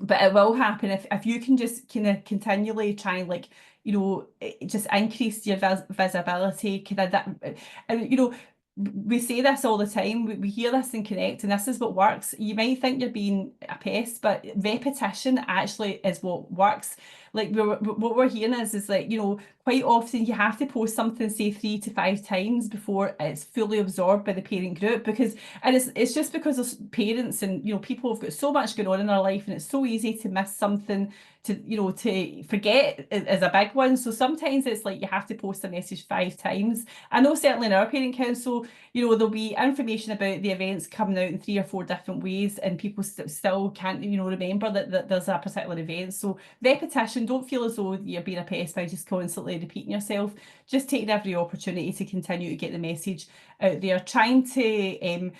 But it will happen if you can just kind of continually try and, like, you know, just increase your visibility, kind of that, and, you know, we say this all the time, we hear this in Connect, and this is what works. You might think you're being a pest, but repetition actually is what works. Like, what we're hearing is like, you know, quite often you have to post something, say 3 to 5 times before it's fully absorbed by the parent group, because and it's just because of parents and people have got so much going on in their life, and it's so easy to miss something, to forget is a big one. So sometimes it's like you have to post a message 5 times. I know certainly in our parent council, there'll be information about the events coming out in 3 or 4 different ways, and people still can't, remember that there's a particular event. So repetition, don't feel as though you're being a pest by just constantly repeating yourself. Just taking every opportunity to continue to get the message out there, trying to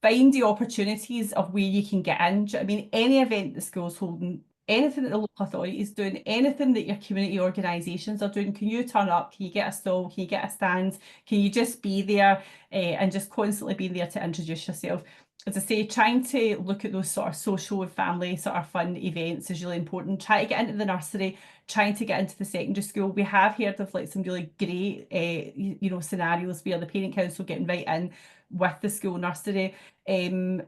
find the opportunities of where you can get in. Do you know what I mean? Any event the school's holding, anything that the local authority is doing, anything that your community organisations are doing, can you turn up? Can you get a stall? Can you get a stand? Can you just be there and just constantly be there to introduce yourself? As I say, trying to look at those sort of social and family sort of fun events is really important. Try to get into the nursery, trying to get into the secondary school. We have heard of like some really great, scenarios where the parent council getting right in with the school nursery, and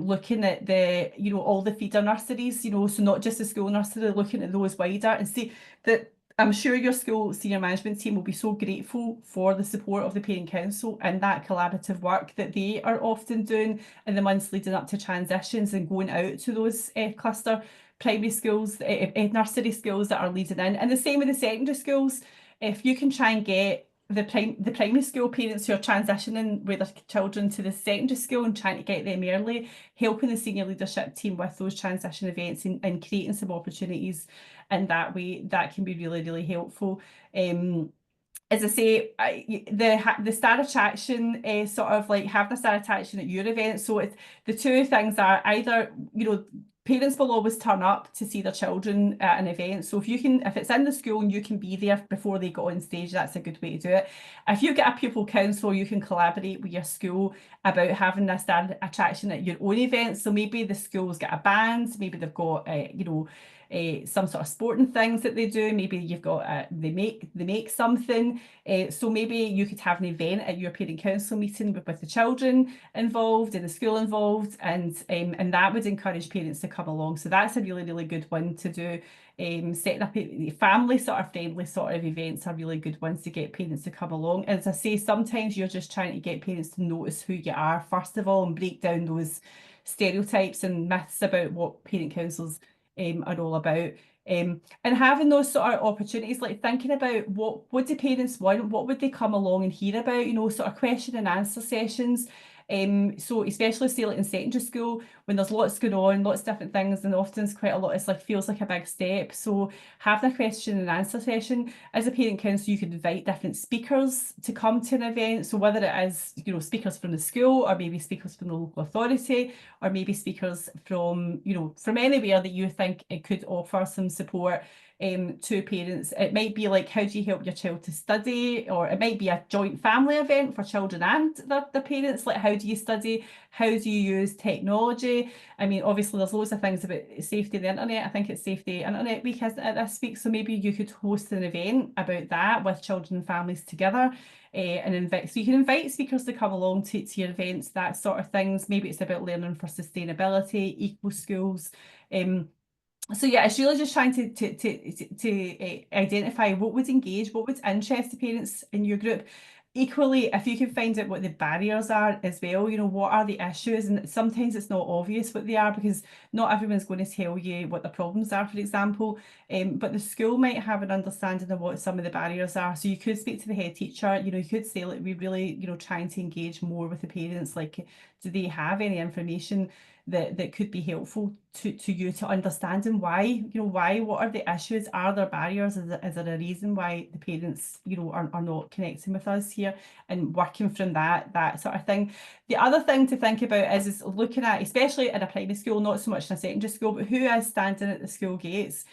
looking at the, all the feeder nurseries, so not just the school nursery, looking at those wider, and see that I'm sure your school senior management team will be so grateful for the support of the parent council and that collaborative work that they are often doing in the months leading up to transitions and going out to those cluster primary schools, nursery schools that are leading in. And the same with the secondary schools. If you can try and get the primary school parents who are transitioning with their children to the secondary school and trying to get them early, helping the senior leadership team with those transition events and creating some opportunities in that way, that can be really, really helpful. As I say, the star attraction, sort of like having a star attraction at your event. So it's the two things are either, parents will always turn up to see their children at an event. So if it's in the school and you can be there before they go on stage, that's a good way to do it. If you get a pupil council, you can collaborate with your school about having a star attraction at your own event. So maybe the school's got a band, maybe they've got, some sort of sporting things that they do. Maybe you've got they make something. So maybe you could have an event at your parent council meeting with the children involved and the school involved, and that would encourage parents to come along. So that's a really, really good one to do. Setting up family sort of friendly sort of events are really good ones to get parents to come along. As I say, sometimes you're just trying to get parents to notice who you are first of all and break down those stereotypes and myths about what parent councils are all about. And having those sort of opportunities, like thinking about what do parents want, what would they come along and hear about, sort of question and answer sessions. So especially say like in secondary school, when there's lots going on, lots of different things, and often it's quite a lot, it's like feels like a big step. So having a question and answer session, as a parent council, you could invite different speakers to come to an event. So whether it is, speakers from the school, or maybe speakers from the local authority, or maybe speakers from, from anywhere that you think it could offer some support to parents. It might be like, how do you help your child to study? Or it might be a joint family event for children and the parents. Like, how do you study? How do you use technology? I mean, obviously there's loads of things about safety of the internet. I think it's Safety Internet Week at this week. So maybe you could host an event about that with children and families together. And invite, so you can invite speakers to come along to your events, that sort of things. Maybe it's about learning for sustainability, eco schools. So yeah, it's really just trying to identify what would engage, what would interest the parents in your group. Equally, if you can find out what the barriers are as well, what are the issues, and sometimes it's not obvious what they are because not everyone's going to tell you what the problems are, for example, but the school might have an understanding of what some of the barriers are. So you could speak to the head teacher, you could say, like, we really, trying to engage more with the parents, like, do they have any information that could be helpful to you to understanding why, what are the issues? Are there barriers? Is there a reason why the parents, are not connecting with us here, and working from that sort of thing. The other thing to think about is looking at, especially in a primary school, not so much in a secondary school, but who is standing at the school gates.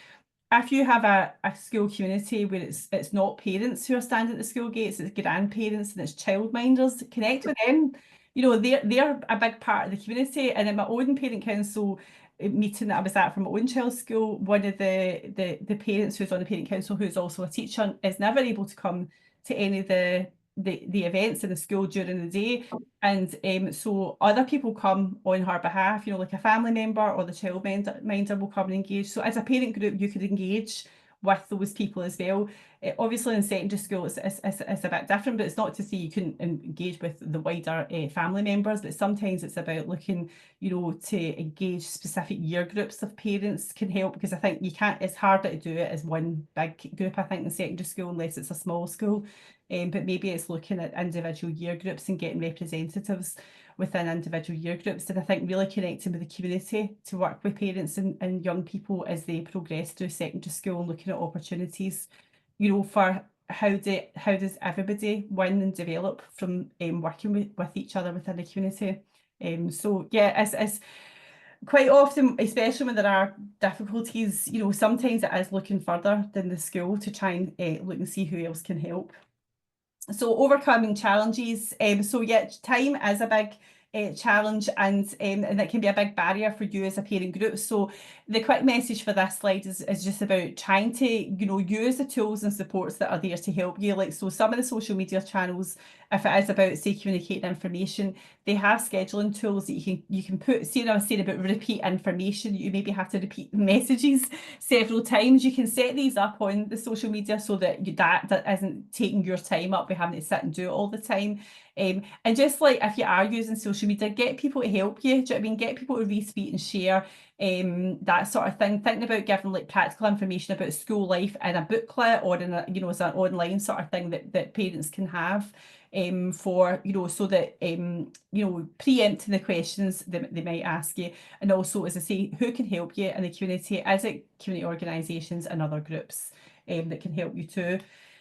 If you have a school community where it's not parents who are standing at the school gates, it's grandparents and it's childminders, connect with them. They're a big part of the community. And in my own parent council meeting that I was at for my own child's school, one of the parents who's on the parent council, who's also a teacher, is never able to come to any of the events in the school during the day. And so other people come on her behalf, like a family member or the childminder will come and engage. So as a parent group, you could engage with those people as well. Obviously in secondary school it's a bit different, but it's not to say you couldn't engage with the wider family members, but sometimes it's about looking, you know, to engage specific year groups of parents can help, because I think you can't, it's harder to do it as one big group, I think, in secondary school, unless it's a small school. But maybe it's looking at individual year groups and getting representatives within individual year groups. And I think really connecting with the community to work with parents and young people as they progress through secondary school, and looking at opportunities, you know, for how does everybody win and develop from working with each other within the community. So yeah, as quite often, especially when there are difficulties, you know, sometimes it is looking further than the school to try and look and see who else can help. So overcoming challenges. So yeah, time is a big challenge, and it can be a big barrier for you as a parent group. So the quick message for this slide is just about trying to, you know, use the tools and supports that are there to help you. Like, so some of the social media channels, if it is about, say, communicating information, they have scheduling tools that you can put, see, I was saying about repeat information, you maybe have to repeat messages several times. You can set these up on the social media so that that isn't taking your time up by having to sit and do it all the time. And just like if you are using social media, get people to help you. Do you know what I mean? Get people to retweet and share, that sort of thing. Thinking about giving like practical information about school life in a booklet, or in a, you know, as an online sort of thing that parents can have, for, you know, so that, you know, preempting the questions that they might ask you. And also, as I say, who can help you in the community? Is it community organisations and other groups that can help you too?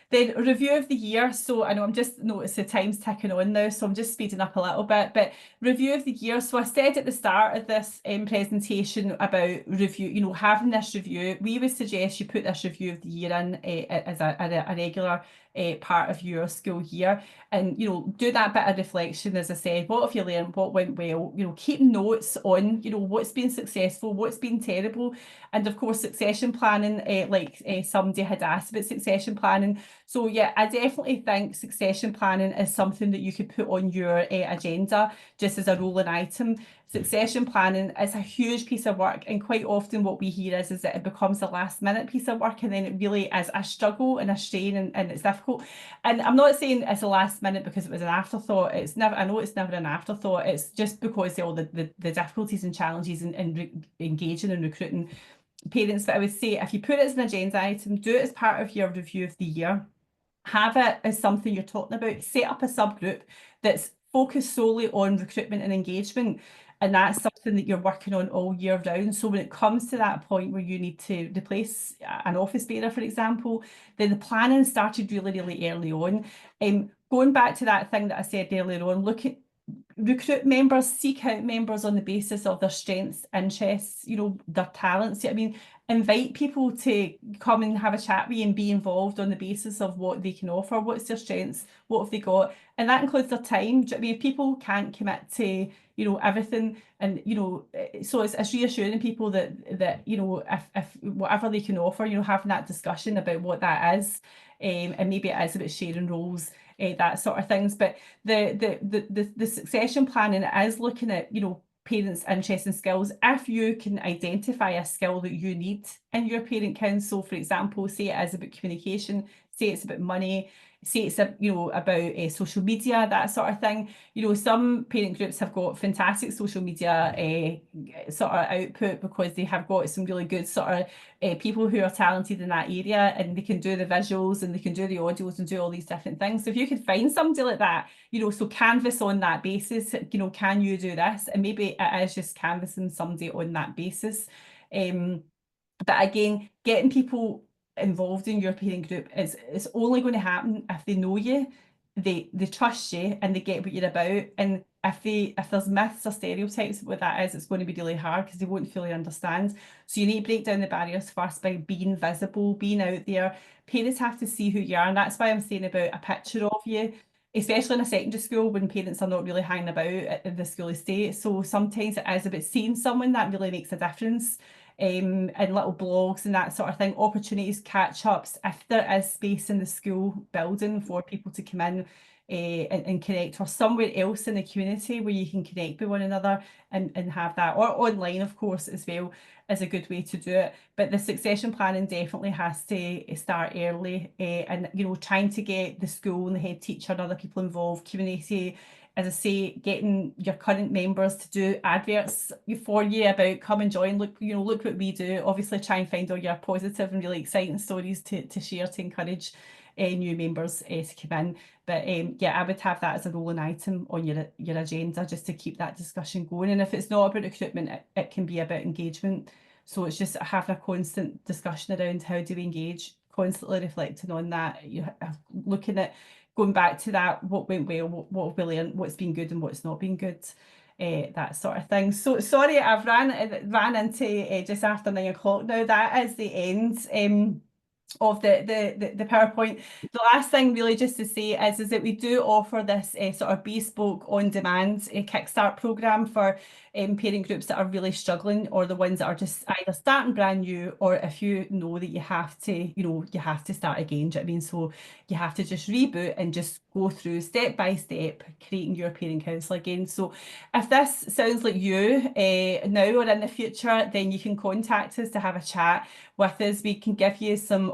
Then review of the year. So I know I'm just noticed the time's ticking on now, so I'm just speeding up a little bit, but review of the year. So I said at the start of this presentation about review, you know, having this review. We would suggest you put this review of the year in as a regular part of your school year, and, you know, do that bit of reflection. As I said, what have you learned, what went well, you know, keep notes on, you know, what's been successful, what's been terrible, and of course succession planning, like somebody had asked about succession planning. So yeah, I definitely think succession planning is something that you could put on your agenda just as a rolling item. Succession planning is a huge piece of work, and quite often what we hear is that it becomes a last minute piece of work, and then it really is a struggle and a strain, and it's difficult. And I'm not saying it's a last minute because it was an afterthought. It's never, I know it's never an afterthought. It's just because of all the difficulties and challenges in engaging and recruiting parents. But I would say if you put it as an agenda item, do it as part of your review of the year. Have it as something you're talking about. Set up a subgroup that's focused solely on recruitment and engagement, and that's something that you're working on all year round. So when it comes to that point where you need to replace an office bearer, for example, then the planning started really, really early on. Going back to that thing that I said earlier on, look at recruit members, seek out members on the basis of their strengths, interests, you know, their talents. I mean, invite people to come and have a chat with you and be involved on the basis of what they can offer. What's their strengths? What have they got? And that includes their time. I mean, if people can't commit to, you know, everything, and, you know, so it's reassuring people that, you know, if whatever they can offer, you know, having that discussion about what that is, and maybe it is about sharing roles, that sort of things. But the succession planning is looking at, you know, parents' interests and skills. If you can identify a skill that you need in your parent council, for example, say it is about communication, say it's about money, say it's, you know, about social media, that sort of thing. You know, some parent groups have got fantastic social media sort of output because they have got some really good sort of people who are talented in that area, and they can do the visuals and they can do the audios and do all these different things. So if you could find somebody like that, you know, so canvas on that basis, you know, can you do this? And maybe it is just canvassing somebody on that basis. But again, getting people involved in your parent group is only going to happen if they know you, they trust you, and they get what you're about. And if there's myths or stereotypes of what that is, it's going to be really hard because they won't fully understand. So you need to break down the barriers first by being visible, being out there. Parents have to see who you are, and that's why I'm saying about a picture of you, especially in a secondary school when parents are not really hanging about at the school estate. So sometimes it is about seeing someone that really makes a difference. And little blogs and that sort of thing, opportunities, catch-ups, if there is space in the school building for people to come in, and connect, or somewhere else in the community where you can connect with one another and have that, or online, of course, as well, is a good way to do it. But the succession planning definitely has to start early, and trying to get the school and the head teacher and other people involved, community, as I say, getting your current members to do adverts for you about come and join. Look, look what we do. Obviously, try and find all your positive and really exciting stories to share to encourage new members to come in. But yeah, I would have that as a rolling item on your agenda, just to keep that discussion going. And if it's not about recruitment, it can be about engagement. So it's just having a constant discussion around how do we engage, constantly reflecting on that, looking at going back to that, what went well, what have we learned, what's been good and what's not been good, that sort of thing. So sorry, I've ran into just after 9 o'clock now. That is the end of the PowerPoint. The last thing really just to say is that we do offer this sort of bespoke on-demand Kickstart programme for parent groups that are really struggling, or the ones that are just either starting brand new, or if you know that you have to start again. Do you know what I mean? So you have to just reboot and just go through step by step creating your parent council again. So if this sounds like you now or in the future, then you can contact us to have a chat with us. We can give you some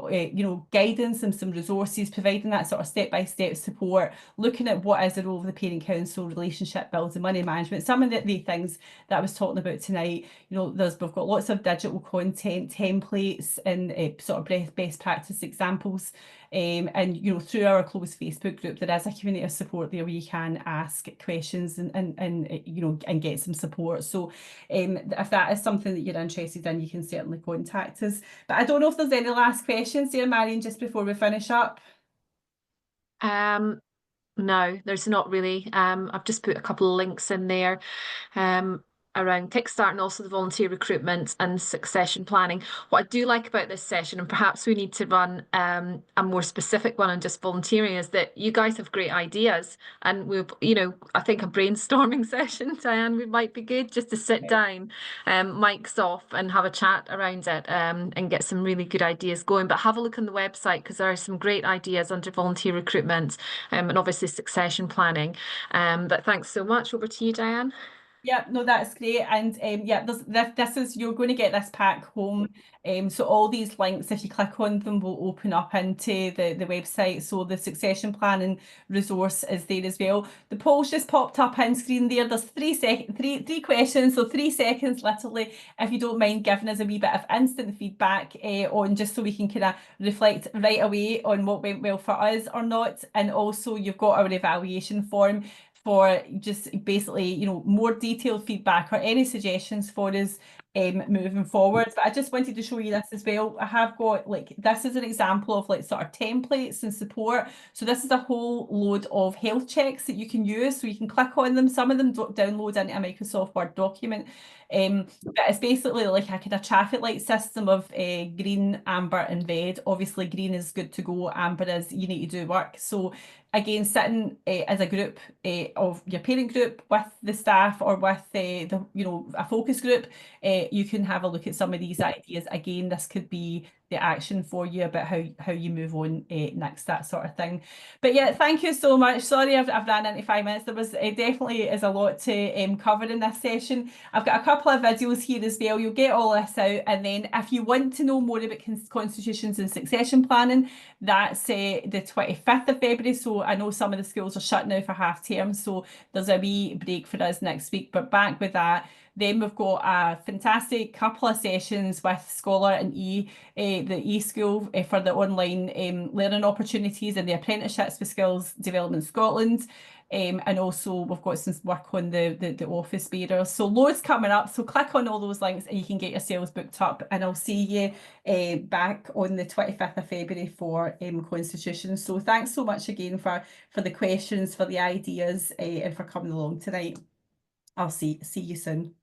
guidance and some resources, providing that sort of step-by-step support, looking at what is the role of the parent council, relationship building, money management, some of the things that I was talking about tonight. We've got lots of digital content, templates, and sort of best practice examples. And through our closed Facebook group, there is a community of support there where you can ask questions and get some support. So if that is something that you're interested in, you can certainly contact us. But I don't know if there's any last questions there, Marion, just before we finish up. No, there's not really. I've just put a couple of links in there. Around Kickstart and also the volunteer recruitment and succession planning. What I do like about this session, and perhaps we need to run a more specific one on just volunteering, is that you guys have great ideas, and I think a brainstorming session, Diane, might be good, just to sit down, mics off, and have a chat around it, and get some really good ideas going. But have a look on the website, because there are some great ideas under volunteer recruitment, and obviously succession planning. But thanks so much. Over to you, Diane. Yeah, no, that's great. And yeah, this is, you're going to get this pack home. So all these links, if you click on them, will open up into the website. So the succession planning resource is there as well. The poll's just popped up on screen there. There's three questions, so 3 seconds literally, if you don't mind giving us a wee bit of instant feedback on, just so we can kind of reflect right away on what went well for us or not. And also you've got our evaluation form for just basically, more detailed feedback or any suggestions for us moving forward. But I just wanted to show you this as well. I have got, this is an example of sort of templates and support. So this is a whole load of health checks that you can use. So you can click on them. Some of them download into a Microsoft Word document. But it's basically like a kind of traffic light system of green, amber and red. Obviously green is good to go, amber is you need to do work. So again, sitting as a group of your parent group with the staff, or with a focus group, you can have a look at some of these ideas. Again, this could be the action for you about how you move on next, that sort of thing. But yeah, thank you so much. Sorry, I've ran into 5 minutes. There was definitely is a lot to cover in this session. I've got a couple of videos here as well. You'll get all this out, and then if you want to know more about constitutions and succession planning, that's the 25th of February. So I know some of the schools are shut now for half term, so there's a wee break for us next week, but back with that. Then we've got a fantastic couple of sessions with Scholar and the eSchool for the online learning opportunities and the apprenticeships with Skills Development Scotland. And also we've got some work on the office bearers. So loads coming up. So click on all those links and you can get yourselves booked up. And I'll see you back on the 25th of February for Constitution. So thanks so much again for the questions, for the ideas, and for coming along tonight. I'll see you soon.